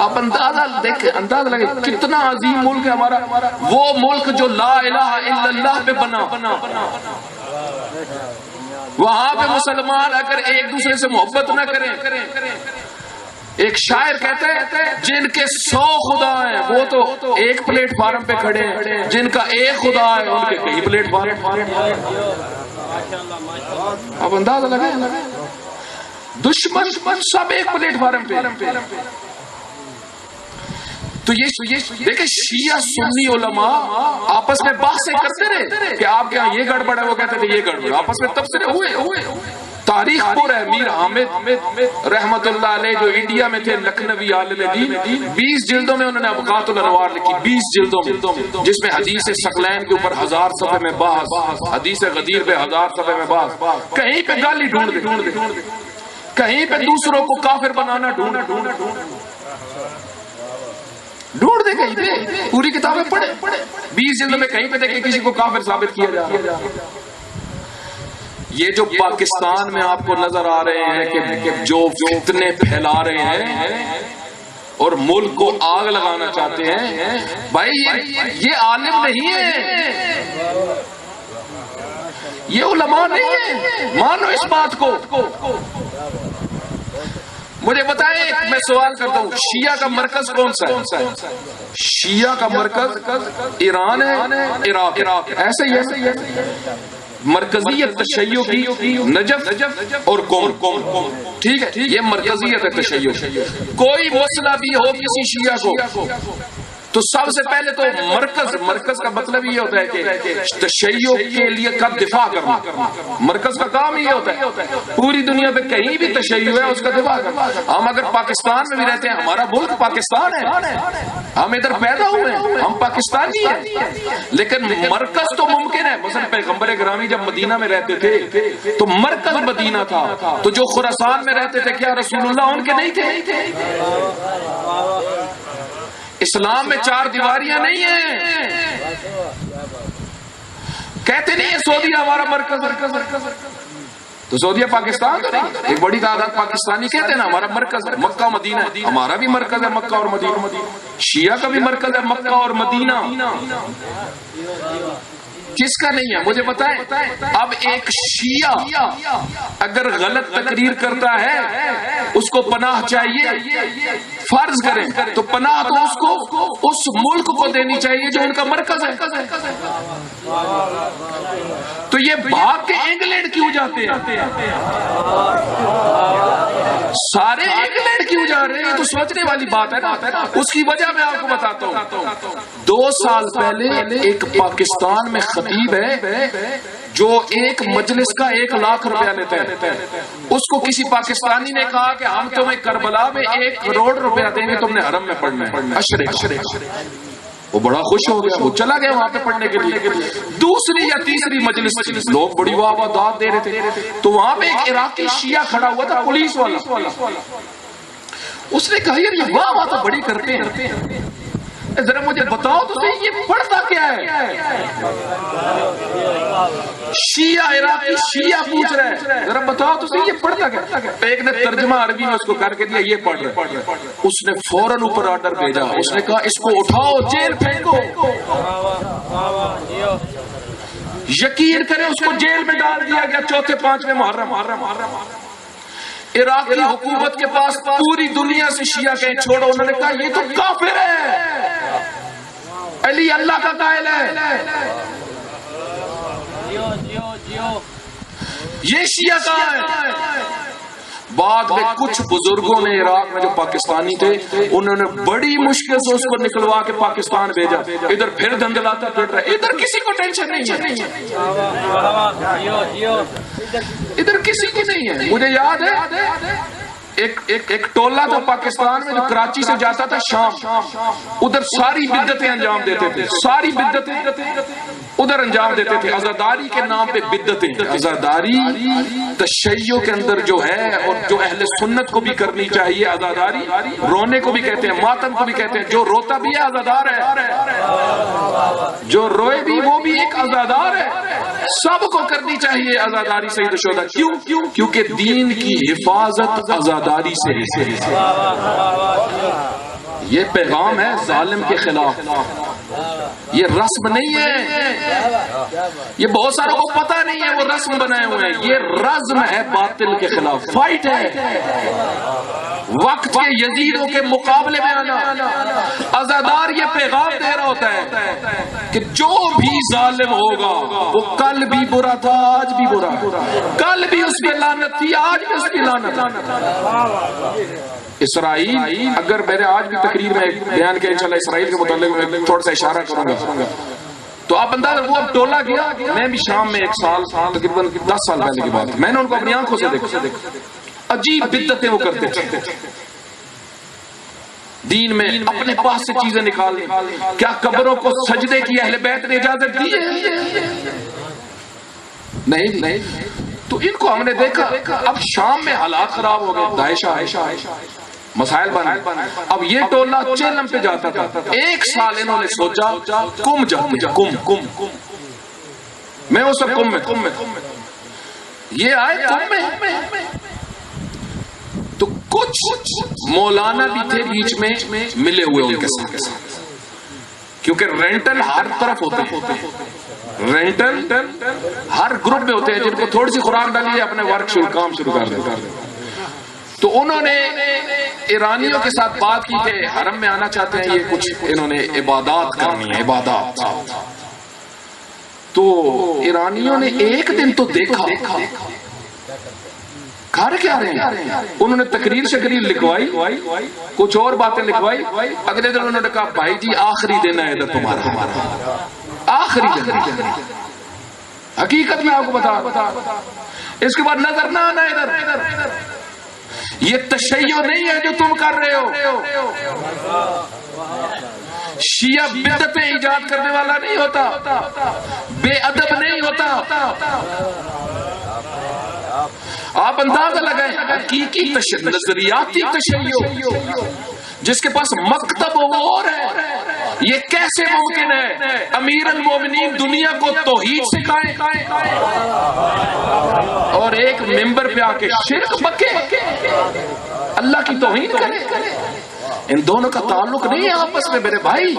آپ اندازہ لگے کتنا عظیم ملک ہے ہمارا. وہ ملک جو لا الہ الا اللہ پہ بنا، وہاں پہ مسلمان اگر ایک دوسرے سے محبت نہ کریں. ایک شاعر کہتا ہے جن کے 100 خدا ہیں وہ تو ایک پلیٹ فارم پہ کھڑے ہیں، جن کا ایک خدا ہے ان کے کئی پلیٹ فارم. اب اندازہ لگے دشمن سب ایک پلیٹ فارم پہ. تو یہ دیکھیں شیعہ سنی علماء آپس میں بحثیں کرتے رہے کہ آپ کے یہاں یہ گڑبڑ ہے، وہ کہتے تھے یہ گڑبڑ. آپس میں تبصرے ہوئے. تاریخ پر ہے. میر حامد رحمت اللہ علیہ جو انڈیا میں تھے، لکھنوی عالم دین، 20 جلدوں میں انہوں نے ابقات الانوار لکھی، 20 جلدوں میں، جس میں حدیث ثقلین کے اوپر 1000 صفحے میں بحث، حدیث غدیر پہ 1000 صفحے میں بحث. کہیں پہ گالی ڈھونڈ دے، کہیں پہ دوسروں کو کافر بنانا ڈھونڈ دے. کہیں پہ پوری کتابیں پڑھے، 20 جلدوں میں کہیں پہ دیکھیں کسی کو کافر ثابت کیا جا رہا. یہ جو پاکستان میں آپ کو نظر آ رہے ہیں کہ جو فتنے پھیلا رہے ہیں اور ملک کو آگ لگانا چاہتے ہیں، بھائی یہ عالم نہیں ہے، یہ علماء نہیں ہے. مانو اس بات کو. مجھے بتائیں، میں سوال کرتا ہوں، شیعہ کا مرکز کون سا ہے؟ شیعہ کا مرکز ایران ہے، عراق. ایسے ہی ہے. مرکزیت تشیع کی نجف اور قوم. ٹھیک ہے، یہ مرکزیت ہے تشیع. کوئی مسئلہ بھی ہو کسی شیعہ کو تو سب سے پہلے تو مرکز کا مطلب یہ ہوتا ہے کہ تشیع کے لیے کا دفاع کرنا. مرکز کا کام یہ ہوتا ہے پوری دنیا پہ کہیں بھی تشیع ہے اس کا دفاع کرنا. ہم اگر پاکستان میں بھی رہتے ہیں, ہمارا ملک پاکستان ہے, ہم ادھر پیدا ہوئے ہیں, ہم پاکستانی ہیں, لیکن مرکز تو ممکن ہے. مثلا پیغمبر گرامی جب مدینہ میں رہتے تھے تو مرکز مدینہ تھا, تو جو خراسان میں رہتے تھے کیا رسول اللہ ان کے نہیں تھے؟ اسلام میں 4 دیواریاں نہیں ہیں. کہتے نہیں ہے سعودیہ ہمارا مرکز, تو سعودیہ پاکستان تو نہیں. ایک بڑی تعداد پاکستانی کہتے ہیں نا ہمارا مرکز مکہ مدینہ ہے. ہمارا بھی مرکز ہے مکہ اور مدینہ. شیعہ کا بھی مرکز ہے مکہ اور مدینہ. کس کا نہیں ہے مجھے بتائیں. اب ایک شیعہ اگر غلط تقریر کرتا ہے اس کو پناہ چاہیے, فرض کریں تو پناہ تو اس کو اس ملک کو دینی چاہیے جو ان کا مرکز ہے. تو یہ بھاگ کے انگلینڈ کیوں جاتے ہیں؟ سارے انگلینڈ کیوں جا رہے ہیں؟ تو سوچنے والی بات ہے نا. اس کی وجہ میں آپ کو بتاتا ہوں. 2 سال پہلے ایک پاکستان میں خطیب ہے جو ایک مجلس کا 1 لاکھ روپیہ لیتا ہے. اس کو کسی پاکستانی نے کہا کہ ہم تمہیں کربلا میں 1 کروڑ روپیہ دیں گے, تم نے حرم میں پڑھنا ہے اشرے. وہ بڑا خوش ہو گیا, وہ چلا گیا وہاں پہ پڑھنے کے لیے. دوسری یا تیسری مجلس لوگ بڑی واہ داد دے رہے تھے, تو وہاں پہ ایک عراقی شیعہ کھڑا ہوا تھا پولیس والا. اس نے کہا یار یہ واہ تو بڑی کرتے ہیں, ذرا مجھے بتاؤ تو صحیح یہ پڑھتا کیا ہے؟ شیعہ عراقی شیعہ پوچھ رہے ہیں, ذرا بتاؤ تو صحیح یہ پڑھتا کیا؟ ایک نے ترجمہ عربی میں اس کو کر کے دیا, یہ پڑھ رہے. اس نے فوراً اوپر آرڈر بھیجا, اس نے کہا اس کو اٹھاؤ جیل پھینکو. یقین کریں اس کو جیل میں ڈال دیا گیا 4 5 محرم. عراقی حکومت کے پاس پوری دنیا سے شیعہ کہیں چھوڑو, انہوں نے کہا یہ تو کافر ہے, علی اللہ کا قائل ہے, یہ شیعہ کہاں ہے؟ بعد میں کچھ بزرگوں نے عراق میں جو پاکستانی تھے انہوں نے بڑی مشکل سے اس کو نکلوا کے پاکستان بھیجا. ادھر پھر دندلاتا پھر رہا, ادھر کسی کو ٹینشن نہیں ہے, ادھر کسی کو نہیں ہے. مجھے یاد ہے ایک ٹولہ تھا پاکستان میں جو کراچی سے جاتا تھا شام, ادھر ساری بدعتیں انجام دیتے تھے, ساری بدعتیں ادھر انجام دیتے تھے. عزاداری کے نام پہ بدعتیں. عزاداری تشیع کے اندر جو ہے اور جو اہل سنت کو بھی کرنی چاہیے. عزاداری رونے کو بھی کہتے ہیں, ماتم کو بھی کہتے ہیں. جو روتا بھی ہے عزادار ہے, جو روئے بھی وہ بھی ایک عزادار ہے. سب کو کرنی چاہیے عزاداری سید الشہداء. کیوں؟ کیونکہ دین کی حفاظت عزاداری سے ہے. یہ پیغام ہے ظالم کے خلاف, یہ رسم نہیں ہے. یہ بہت ساروں کو پتہ نہیں ہے, وہ رسم بنائے ہوئے ہیں. یہ رزم ہے باطل کے خلاف, فائٹ ہے. وقت کے یزیدوں کے مقابلے میں آنا. عزادار یہ پیغام دے رہا ہوتا ہے کہ جو بھی ظالم ہوگا وہ کل بھی برا تھا, آج بھی برا, کل بھی اس پہ لعنت تھی, آج بھی اس کی لعنت. اسرائیل, اگر میرے آج بھی تقریر میں بیان کیا انشاءاللہ اسرائیل کے متعلق میں تھوڑا سا اشارہ کروں گا, تو آپ اندازہ وہ اب ٹولہ گیا. میں بھی شام میں 1 سال تقریباً 10 سال پہلے کی بات, میں نے ان کو اپنی آنکھوں سے دیکھا. عجیب بدعتیں وہ کرتے تھے دین میں, اپنے پاس سے چیزیں نکالنے. کیا قبروں کو سجدے کی اہل بیت نے اجازت دی ہے؟ نہیں. تو ان کو ہم نے دیکھا. اب شام میں حالات خراب ہو گئے, داعش مسائل بنے. اب یہ ٹولہ چیلم پہ جاتا تھا. 1 سال انہوں نے سوچا کم جاتے, کم میں وہ سب کم میں یہ آئے کم میں. تو کچھ مولانا بھی تھے بیچ میں ملے ہوئے ان کے ساتھ, کیونکہ رینٹل ہر طرف ہوتے ہیں. رینٹل ہر گروپ میں ہوتے ہیں جن کو تھوڑی سی خوراک ڈالی اپنے کام شروع کر دیتے. تو انہوں نے ایرانیوں کے ساتھ بات کی کہ حرم میں آنا چاہتے ہیں, یہ کچھ انہوں نے عبادات کرنی ہے, عبادات. تو ایرانیوں نے ایک دن تو دیکھا کر کیا رہے ہیں؟ انہوں نے تقریر شکریر لکھوائی، کچھ اور باتیں لکھوائی، اگلے دن انہوں نے کہا بھائی جی آخری دن ہے ادھر تمہارا، آخری دن۔ حقیقت میں آپ کو بتا، اس کے بعد نظر نہ آنا ادھر، یہ تشیع نہیں ہے جو تم کر رہے ہو۔ شیعہ بدعتیں ایجاد کرنے والا نہیں ہوتا، بے ادب نہیں ہوتا۔ آپ اندازہ لگائیں حقیقی نظریاتی تشیع جس کے پاس مکتب وہ اور ہے، یہ کیسے ممکن ہے؟ امیر المومنین دنیا کو توحید سکھائیں اور ایک ممبر پہ آ کے شرک بکے، اللہ کی توہین کرے۔ ان دونوں کا تعلق نہیں ہے آپس میں میرے بھائی۔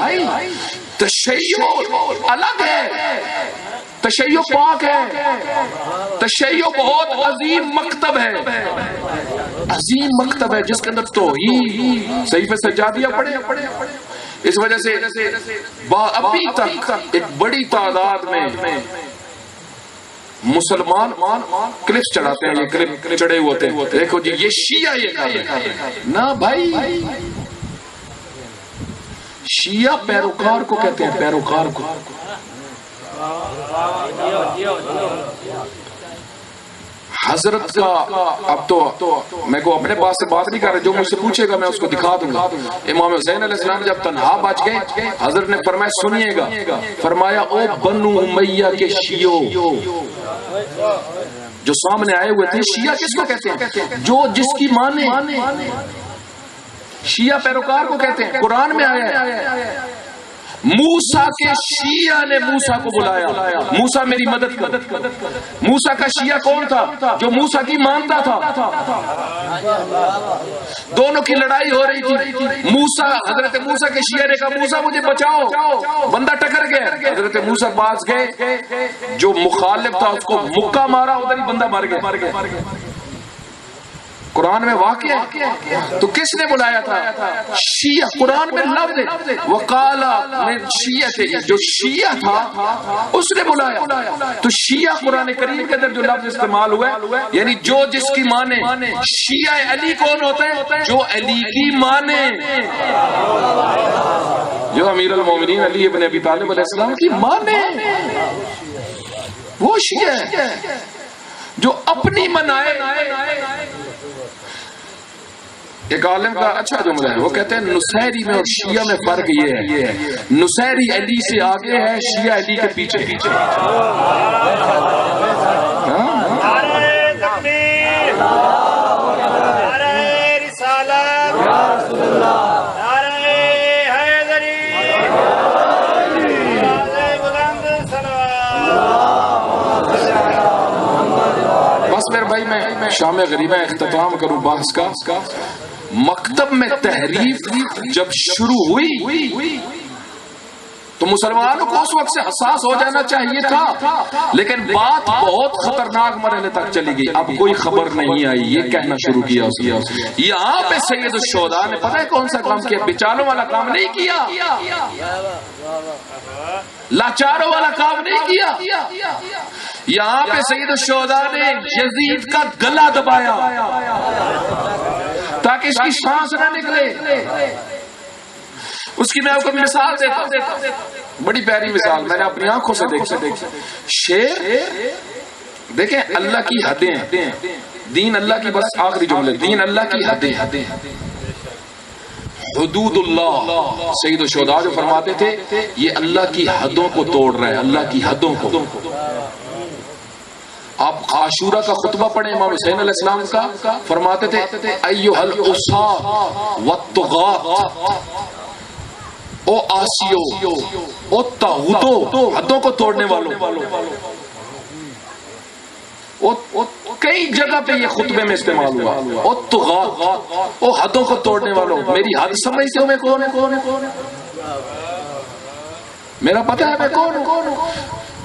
تشیع الگ ہے، تشیع پاک ہے، تشیع بہت عظیم مکتب ہے، عظیم مکتب ہے جس کے اندر توحید صحیفہ سجادیہ پڑھے۔ اس وجہ سے ابھی تک ایک بڑی تعداد میں مسلمان کلپس چڑھاتے ہیں، یہ کلپ چڑھے ہوتے ہیں، دیکھو جی یہ شیعہ یہ کر رہے ہیں۔ نہ بھائی، شیعہ پیروکار کو کہتے ہیں، پیروکار کو۔ حضرت کا اب تو میں کو اپنے پاس سے بات نہیں کر رہا، جو مجھ سے پوچھے گا میں اس کو دکھا دوں گا۔ امام حسین علیہ السلام جب تنہا بچ گئے، حضرت نے فرمایا سنیے گا، فرمایا او بنو امیہ کے شیعوں، جو سامنے آئے ہوئے تھے۔ شیعہ کس کو کہتے ہیں؟ جو جس کی مانے، شیعہ پیروکار کو کہتے ہیں۔ قرآن میں آیا ہے موسیٰ کے شیعہ نے موسیٰ کو بلایا، موسیٰ میری مدد کر۔ موسیٰ کا شیعہ کون تھا؟ جو موسیٰ کی مانتا تھا۔ دونوں کی لڑائی ہو رہی تھی، موسیٰ حضرت موسیٰ کے شیعہ نے کہا موسیٰ مجھے بچاؤ، بندہ ٹکر گیا۔ حضرت موسیٰ پاس گئے، جو مخالف تھا اس کو مکہ مارا، ادھر ہی بندہ مر گیا۔ قرآن میں واقع ہے۔ تو کس نے بلایا تھا؟ شیعہ۔ قرآن میں لفظ ہے وقالا میں شیعہ تھے، جو شیعہ تھا اس نے بلایا۔ تو شیعہ قرآن کریم کے اندر جو لفظ استعمال ہوا ہے، یعنی جو جس کی مانے۔ شیعہ علی کون ہوتا ہے؟ جو علی کی مانے، جو امیر المومنین علی ابن ابی طالب علیہ السلام کی مانے، وہ شیعہ ہے۔ جو اپنی منائے، ایک عالم کا اچھا جملہ ہے، وہ کہتے ہیں نصیری میں اور شیعہ میں فرق یہ ہے، نصیری علی سے آگے ہے، شیعہ علی کے پیچھے۔ بس میرے بھائی میں شام غریبہ اختتام کروں بحث کا۔ مکتب میں تحریف جب شروع ہوئی تو مسلمانوں کو اس وقت سے حساس ہو جانا چاہیے تھا، لیکن بات بہت خطرناک مرحلے تک چلی گئی۔ اب کوئی خبر نہیں آئی، یہ کہنا شروع کیا اس نے۔ یہاں پہ سید الشہداء نے پتہ ہے کون سا کام کیا؟ بچالوں والا کام نہیں کیا، لاچاروں والا کام نہیں کیا۔ یہاں پہ سید الشہداء نے یزید کا گلا دبایا تاکہ اس کی سانس نہ نکلے۔ اس کی میں آپ کو مثال دیتا ہوں، بڑی پیاری مثال، میں نے اپنی آنکھوں سے دیکھا۔ شیر دیکھیں، اللہ کی حدیں، دین اللہ کی، بس آخری جملے، دین اللہ کی حدیں، حدود اللہ۔ سید الشہداء جو فرماتے تھے یہ اللہ کی حدوں کو توڑ رہا ہے، اللہ کی حدوں کو۔ آپ عاشورہ کا خطبہ پڑھیں، امام حسین علیہ السلام کا، فرماتے تھے ایھا العصاة والطغاة، او آسیو، او طاغوتو، حدوں کو توڑنے والوں۔ کئی جگہ پہ یہ خطبے میں استعمال ہوا، او طغاة، او حدوں کو توڑنے والوں۔ میری حد سمجھتے ہو میں کون ہے؟ میرا پتہ ہے میں کون ہوں؟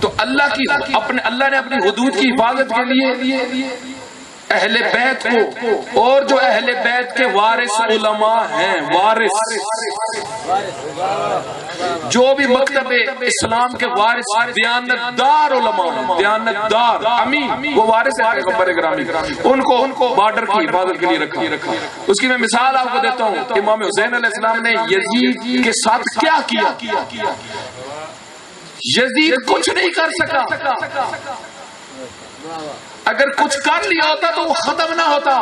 تو اللہ نے اپنی حدود کی حفاظت کے لیے اہل بیت کو اور جو اہل بیت کے وارث علماء ہیں، وارث جو بھی مکتب اسلام کے وارث دیانتدار علماء، دیانتدار امین، وہ وارث ہے پیغمبر گرامی، ان کو بارڈر کی حفاظت کے لیے رکھا۔ اس کی میں مثال آپ کو دیتا ہوں، امام حسین علیہ السلام نے یزید کے ساتھ کیا کیا؟ یزید کچھ نہیں کر سکا، اگر کچھ کر لیا ہوتا تو وہ ختم نہ ہوتا،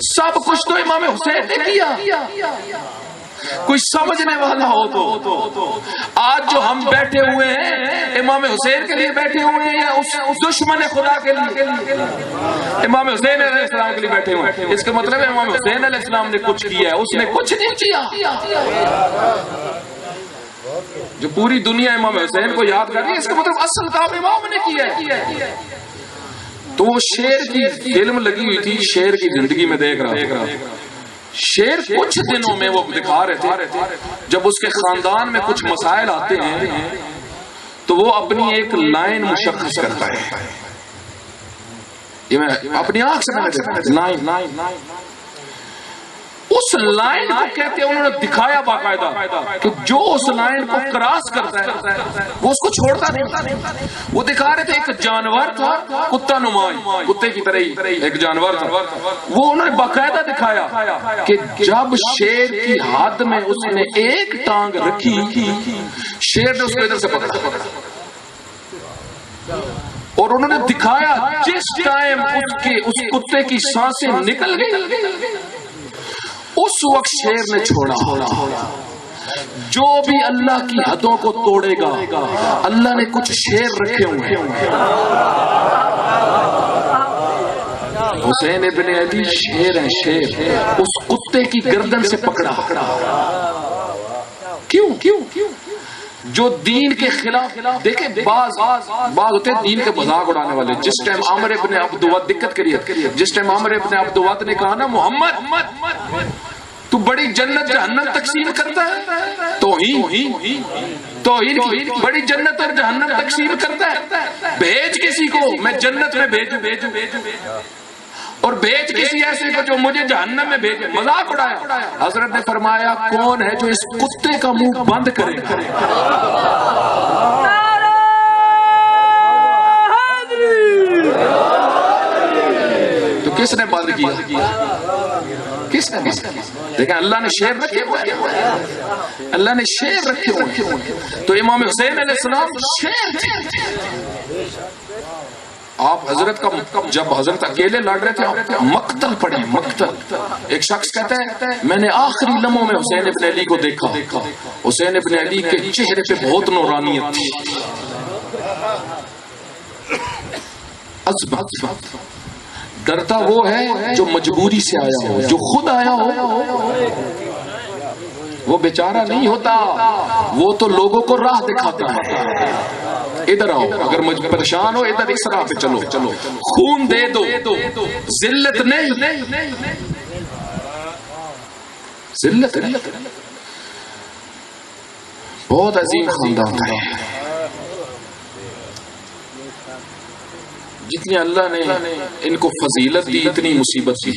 سب کچھ تو امام حسین نے کیا۔ کوئی سمجھنے والا ہو تو آج جو ہم بیٹھے ہوئے ہیں امام حسین کے لیے بیٹھے ہوئے ہیں یا اس دشمن خدا کے لیے؟ امام حسین علیہ السلام کے لیے بیٹھے ہوئے ہیں۔ اس کا مطلب ہے امام حسین علیہ السلام نے کچھ کیا ہے، اس نے کچھ نہیں کیا۔ جو پوری دنیا امام حسین کو یاد کر رہی ہے، اس کا مطلب اصل کام امام نے کیا ہے۔ تو وہ شیر کی فلم لگی ہوئی تھی، شیر کی زندگی میں دیکھ رہا، شیر کچھ دنوں میں وہ دکھا رہے تھے جب اس کے خاندان میں کچھ مسائل آتے ہیں تو وہ اپنی ایک لائن مشخص کرتا ہے۔ یہ میں اپنی آنکھ سے لائن، اس لائن کو کہتے ہیں، انہوں نے دکھایا باقاعدہ کہ جو اس لائن کو کراس کرتا ہے وہ اس کو چھوڑتا نہیں۔ وہ دکھا رہے تھے ایک جانور تھا، کتا نمائی، کتے کی طرح ایک جانور تھا، وہ انہوں نے باقاعدہ دکھایا کہ جب شیر کی حد میں اس نے ایک ٹانگ رکھی، شیر نے اس کو ادھر سے پکڑا، اور انہوں نے دکھایا جس ٹائم اس کتے کی سانسیں نکل گئی اس وقت شیر نے چھوڑا۔ جو بھی اللہ کی حدوں کو توڑے گا، اللہ نے کچھ شیر رکھے ہوئے ہیں۔ حسین ابن علی شیر ہیں، شیر، اس کتے کی گردن سے پکڑا۔ کیوں؟ جو دین کے خلاف، دیکھیں بعض ہوتے ہیں دین کے مذاق اڑانے والے۔ جس ٹائم عمر ابن عبدود دقت کریے، جس ٹائم عمر ابن عبدود نے کہا نا محمد تو بڑی جنت جہنم تقسیم کرتا ہے، توہین کی، بڑی جنت اور جہنم تقسیم کرتا ہے، بھیج کسی کو میں جنت میں بھیجوں اور بھیج کسی ایسے کو جو مجھے جہنم میں بھیجے۔ مذاق اڑایا۔ حضرت نے فرمایا کون ہے جو اس کتے کا منہ بند کرے گا؟ تو کس نے بند کیا؟ کس نے بند کیا؟ دیکھیں اللہ نے شیر رکھے ہوئے، اللہ نے شیر رکھے ہوئے۔ تو امام حسین علیہ السلام شیر تھے۔ آپ حضرت کا جب حضرت اکیلے لڑ رہے تھے، مقتل پڑے، مقتل۔ ایک شخص کہتا ہے میں نے آخری لمحوں میں حسین ابن علی کو دیکھا، حسین ابن علی کے چہرے پہ بہت نورانیت تھی، عظمت۔ ڈرتا وہ ہے جو مجبوری سے آیا ہو، جو خود آیا ہو وہ بیچارہ نہیں ہوتا، وہ تو لوگوں کو راہ دکھاتا ہے۔ ادھر آؤ، اگر مجھے پریشان ہو ادھر اس راہ پہ چلو، خون دے دو، ذلت نہیں، ذلت نہیں۔ بہت عظیم خاندان تھا جتنی اللہ نے ان کو فضیلت دی، اتنی مصیبت دی،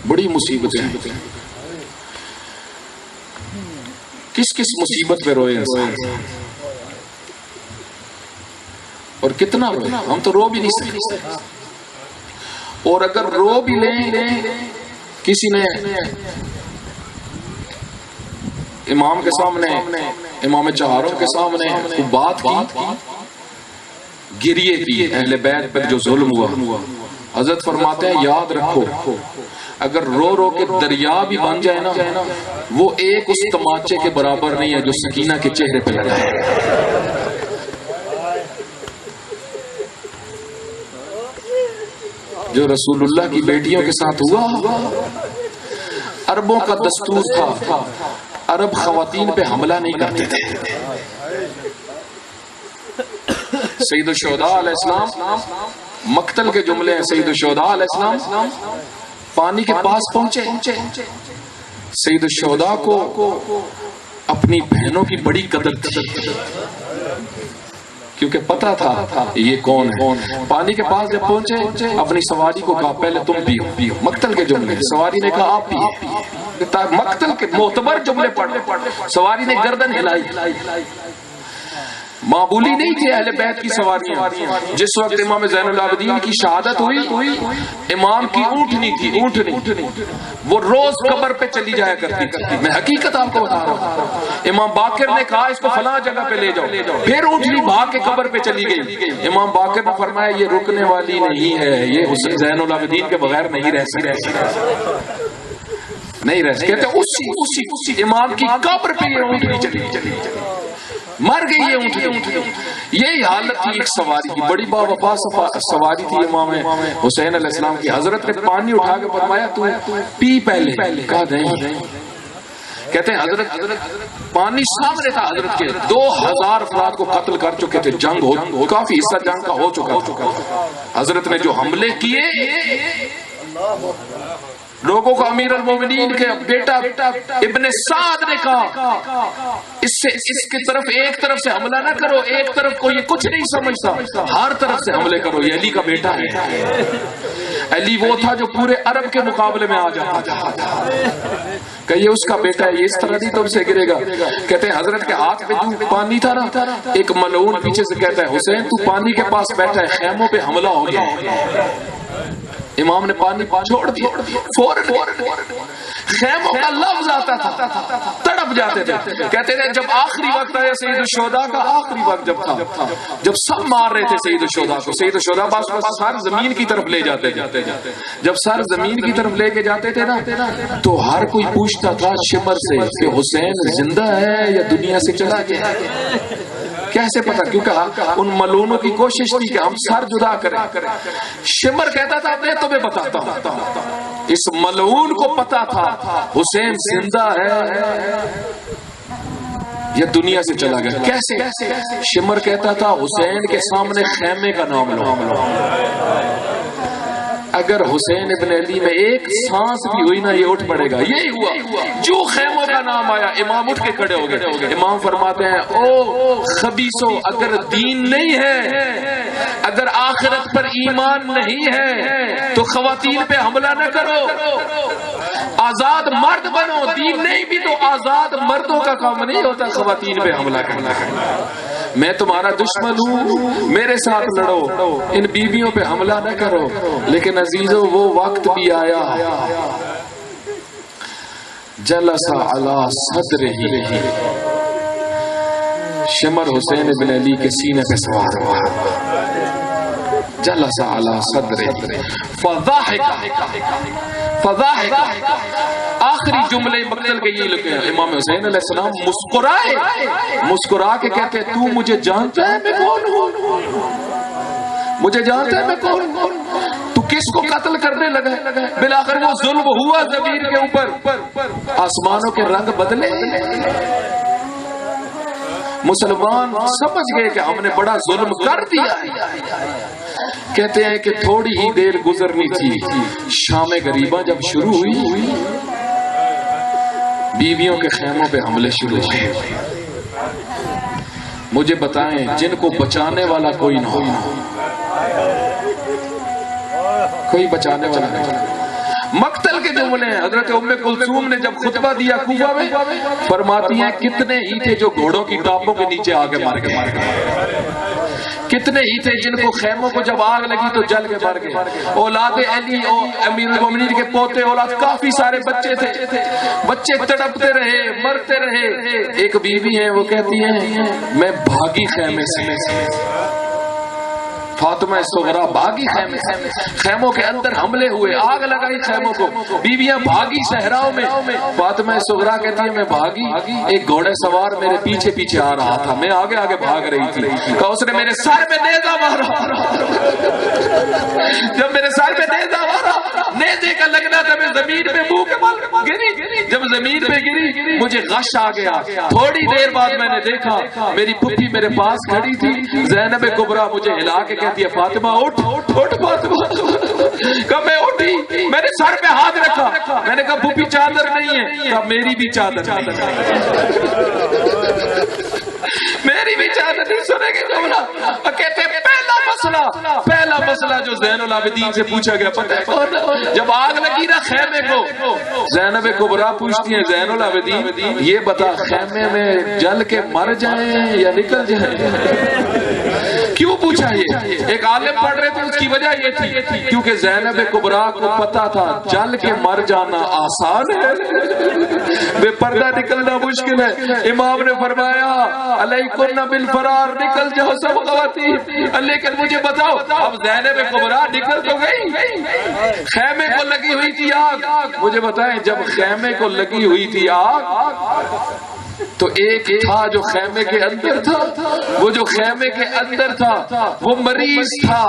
بڑی مصیبتیں ہیں۔ کس مصیبت پہ روئے انسان اور کتنا روئے، ہم تو رو بھی نہیں سکتے۔ اور اگر رو بھی لیں، کسی نے امام کے سامنے، امام چہاروں کے سامنے بات کی، گریے کی اہل بیت پر جو ظلم ہوا، حضرت فرماتے ہیں یاد رکھو اگر رو رو کے دریا بھی بن جائے نا، وہ ایک اس تماچے کے برابر نہیں ہے جو سکینہ کے چہرے پہ لگا ہے۔ جو رسول اللہ کی بیٹیوں کے ساتھ ہوا، عربوں کا دستور تھا، عرب خواتین پہ حملہ نہیں کرتے تھے۔ سید الشہداء علیہ السلام، مقتل کے جملے ہیں، سید الشہداء علیہ السلام پانی کے پاس پہنچے، سید الشہداء کو اپنی بہنوں کی بڑی قدر تھی، کیونکہ پتا تھا یہ کون ہے. پانی کے پاس جب پہنچے اپنی سواری کو کہا پہلے تم پیو. مقتل کے جملے. سواری نے کہا آپ پیو. مقتل کے معتبر جملے پڑھ. سواری نے گردن ہلائی. معمولی نہیں تھے اہل بیت کی سواریاں. جس وقت امام زین العابدین کی شہادت ہوئی امام کی اونٹنی تھی. اونٹنی وہ روز قبر پہ چلی جایا کرتی تھی. میں حقیقت آپ کو بتا رہا ہوں. امام باقر نے کہا اس کو فلاں جگہ پہ لے جاؤ. پھر اونٹنی بھاگ کے قبر پہ چلی گئی. امام باقر نے فرمایا یہ رکنے والی نہیں ہے, یہ حسین زین العابدین کے بغیر نہیں رہ سکتی. نہیں رہ سکتے. کہتے اسی امام کی قبر پہ یہ اونٹنی چلی. مر گئی یہ اونٹنی. یہی حالت تھی ایک سواری کی. بڑی باوفا سواری تھی امام حسین علیہ السلام کی. حضرت نے پانی اٹھا کے فرمایا تو پی پہلے. کہا نہیں. کہتے ہیں حضرت پانی سامنے تھا حضرت کے. 2000 افراد کو قتل کر چکے تھے. جنگ ہو کافی حصہ جنگ کا ہو چکا. حضرت نے جو حملے کیے لوگوں کو امیر المومنین کے بیٹا ابن سعد نے کہا اس کی طرف ایک طرف سے حملہ نہ کرو, ایک طرف کو یہ کچھ نہیں سمجھتا, ہر طرف سے حملے کرو. یہ علی کا بیٹا ہے. علی وہ تھا جو پورے عرب کے مقابلے میں آ جاتا تھا کہ یہ اس کا بیٹا ہے, یہ اس طرح نہیں تم سے گرے گا. کہتے ہیں حضرت کے ہاتھ میں جو پانی تھا نا, ایک ملعون پیچھے سے کہتا ہے حسین تو پانی کے پاس بیٹھا ہے, خیموں پہ حملہ ہو گیا. امام نے پانی چھوڑ دیا. فوراً خیموں کا لفظ آتا تھا تڑپ جاتے تھے. کہتے تھے جب آخری وقت آیا سید الشہداء کا, آخری وقت جب تھا جب سب مار رہے تھے سید الشہداء کو. سید الشہداء باس سر زمین کی طرف لے جاتے تھے. جب سر زمین کی طرف لے کے جاتے تھے نا تو ہر کوئی پوچھتا تھا شمر سے کہ حسین زندہ ہے یا دنیا سے چلا گیا. کیسے پتا؟ کیونکہ ان ملونوں کی کوشش تھی کہ ہم سر جدا کریں. شمر کہتا تھا میں تمہیں بتاتا ہوں. اس ملعون کو پتا تھا حسین زندہ ہے یا دنیا سے چلا گیا. کیسے؟ شمر کہتا تھا حسین کے سامنے خیمے کا نام لو. اگر حسین ابن علی میں ایک سانس بھی ہوئی نا یہ اٹھ پڑے گا. یہی ہوا. جو خیموں کا نام آیا امام اٹھ کے کھڑے ہو گئے. امام فرماتے ہیں او خبیثو, اگر دین نہیں ہے, اگر آخرت پر ایمان نہیں ہے تو خواتین پہ حملہ نہ کرو. آزاد مرد بنو. دین نہیں بھی تو آزاد مردوں کا کام نہیں ہوتا خواتین پہ حملہ کرنا. میں تمہارا دشمن ہوں, میرے ساتھ لڑو, ان بیویوں پہ حملہ نہ کرو. لیکن عزیزو وہ وقت بھی آیا جلس علی صدرہ, شمر حسین بن علی کے سینے پہ سوار ہوا. جلس علی صدرہ فضاحک. آخری جملے مقتل کے یہ لکھے ہیں. امام حسین علیہ السلام مسکرا کے کہتے ہیں تو مجھے جانتا ہے میں کون ہوں؟ مجھے جانتا ہے میں کون ہوں؟ تو کس کو قتل کرنے لگا؟ بالآخر وہ ظلم ہوا زمین کے اوپر, آسمانوں کے رنگ بدلے. مسلمان سمجھ گئے کہ ہم نے بڑا ظلم کر دیا. کہتے ہیں کہ تھوڑی ہی دیر گزرنی تھی, شام غریبہ جب شروع ہوئی بیویوں کے خیموں پہ حملے شروع ہوئے. مجھے بتائیں جن کو بچانے والا کوئی نہ ہو, کوئی بچانے والا نہیں. مقتل کے جملے ہیں. حضرت ام کلثوم نے جب خطبہ دیا کوفہ میں فرماتی ہیں کتنے ہی تھے جو گھوڑوں کی ٹاپوں کے نیچے آگے مار گئے. کتنے ہی تھے جن کو خیموں کو جب آگ لگی تو جل کے مر گئے. اولاد علی امیر المومنین کے پوتے اولاد کافی سارے بچے تھے. بچے تڑپتے رہے, مرتے رہے. ایک بیوی ہے وہ کہتی ہے میں بھاگی خیمے سے. فاطمہ صغرا بھاگی خیموں کے اندر حملے ہوئے, آگ لگائی خیموں کو, بیویاں بھاگی صحراؤں میں. فاطمہ صغرا کہتی ہے میں بھاگی, ایک گھوڑے سوار میرے پیچھے پیچھے آ رہا تھا, میں آگے آگے بھاگ رہی تھی. کہا اس نے میرے سر پہ نیزہ مارا. جب میرے سر پہ نیزہ مارا, نیزے کا لگنا تھا میں زمین پہ منہ کے بل گری. جب زمین پہ گری مجھے غش آ گیا. تھوڑی دیر بعد میں نے دیکھا میری پھپھی میرے پاس کھڑی تھی, زینب کبریٰ مجھے ہلا کے کہتی ہے فاطمہ اٹھ فاطمہ. کہا میں اٹھی, میں نے سر پہ ہاتھ رکھا, میں نے کہا پھپھی چادر نہیں ہے. کہا میری بھی چادر نہیں ہے. میری بھی چاہت نہیں سنے گی جملہ. کہتے ہیں پہلا مسئلہ جو زین العابدین سے پوچھا گیا پتہ ہے کون؟ جب آگ لگی نا خیمے کو، زینب کبریٰ پوچھتی ہیں زین العابدین یہ بتا خیمے میں جل کے مر جائیں یا نکل جائیں؟ کیوں پوچھا یہ؟ ایک عالم پڑھ رہے تھے، اس کی وجہ یہ تھی کیونکہ زینب کبریٰ کو پتا تھا جل کے مر جانا آسان ہے، بے پردہ نکلنا مشکل ہے. امام نے فرمایا علیکن بالفرار، نکل جاؤ سب خواتین. لیکن مجھے بتاؤ اب زینب کبریٰ نکل تو گئی، خیمے کو لگی ہوئی تھی آگ. مجھے بتائیں جب خیمے کو لگی ہوئی تھی آگ تو ایک تھا جو خیمے کے اندر تھا، وہ جو خیمے کے اندر تھا وہ مریض تھا.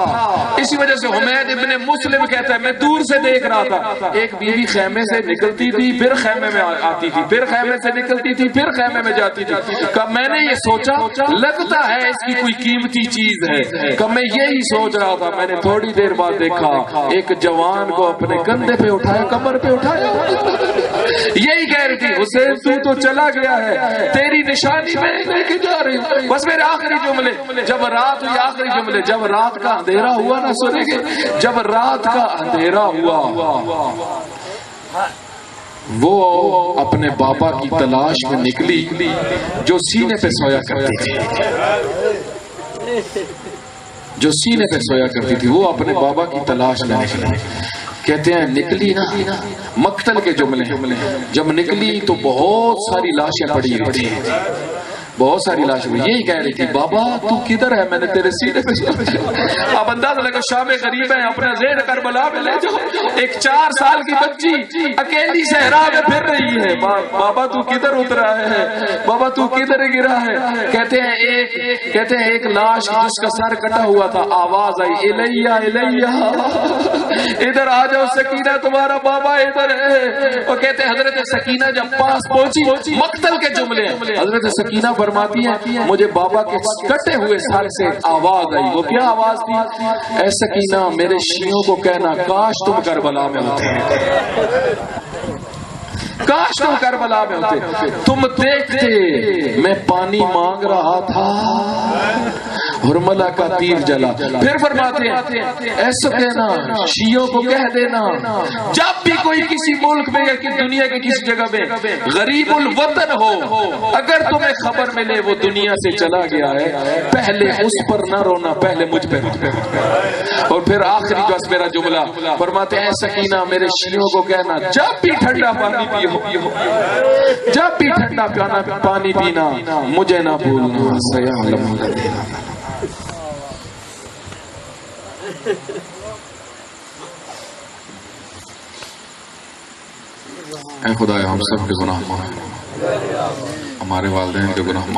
اسی وجہ سے حمید ابن مسلم کہتا ہے میں دور سے دیکھ رہا تھا ایک بیوی خیمے سے نکلتی تھی پھر خیمے میں آتی تھی، پھر خیمے سے نکلتی تھی پھر خیمے میں جاتی تھی. کب میں نے یہ سوچا لگتا ہے اس کی کوئی قیمتی چیز ہے. کب میں یہی سوچ رہا تھا میں نے تھوڑی دیر بعد دیکھا ایک جوان کو اپنے کندھے پہ اٹھایا، کمر پہ اٹھایا. یہی کہہ رہی تھی حسین تو چلا گیا ہے، تیری نشانی میں لے کے جا رہی ہوں. بس میرے آخری جملے، جب رات ہوئی آخری جملے، جب رات کا اندھیرا ہوا نا سنیں گے، جب رات کا اندھیرا ہوا وہ اپنے بابا کی تلاش میں نکلی جو سینے پہ سویا کرتی تھی، جو سینے پہ سویا کرتی تھی وہ اپنے بابا کی تلاش میں نکلی. کہتے ہیں نکلی نا مقتل کے جملے، جب نکلی تو بہت ساری لاشیں پڑی ہوئی تھی، بہت ساری لاشیں. یہی کہہ رہی تھی بابا تو کدھر ہے، میں نے تیرے سینے پہ. اب اندازہ لگا شام غریب ہے، اپنا ذہن کربلا میں لے جاؤ. ایک 4 سال کی بچی اکیلی صحرا میں پھر رہی ہے، بابا تو کدھر اترا ہے، بابا تو کدھر گرا ہے. کہتے ہیں ایک لاش جس کا سر کٹا ہوا تھا، آواز آئی الیہ الیہ، ادھر آ جاؤ سکینہ تمہارا بابا ادھر ہے. اور کہتے ہیں حضرت سکینہ جب پاس پہنچی، مقتل کے جملے حضرت سکینہ فرماتی ہے مجھے بابا کے کٹے ہوئے سر سے آواز آئی. وہ کیا آواز تھی؟ اے سکینہ میرے شیعوں کو کہنا کاش تم کربلا میں ہوتے، کاش تم کربلا میں ہوتے، تم دیکھتے میں پانی مانگ رہا تھا حرملہ کا تیر جلا. پھر فرماتے ہیں ایسا کہنا شیعوں کو کہہ دینا جب بھی کوئی کسی ملک میں یا کہ دنیا کی کسی جگہ میں غریب الوطن ہو، اگر تمہیں خبر ملے وہ دنیا سے چلا گیا ہے، پہلے اس پر نہ رونا، پہلے مجھ پہ رونا. اور پھر آخری جو میرا جملہ فرماتے ہیں سکینہ میرے شیعوں کو کہنا جب بھی ٹھنڈا پانی پیو، جب بھی ٹھنڈا پانی پینا مجھے نہ بھولنا. سیعلم الذین. اے خدا ہم سب کے گناہ معاف، ہمارے والدین کے گناہ معاف.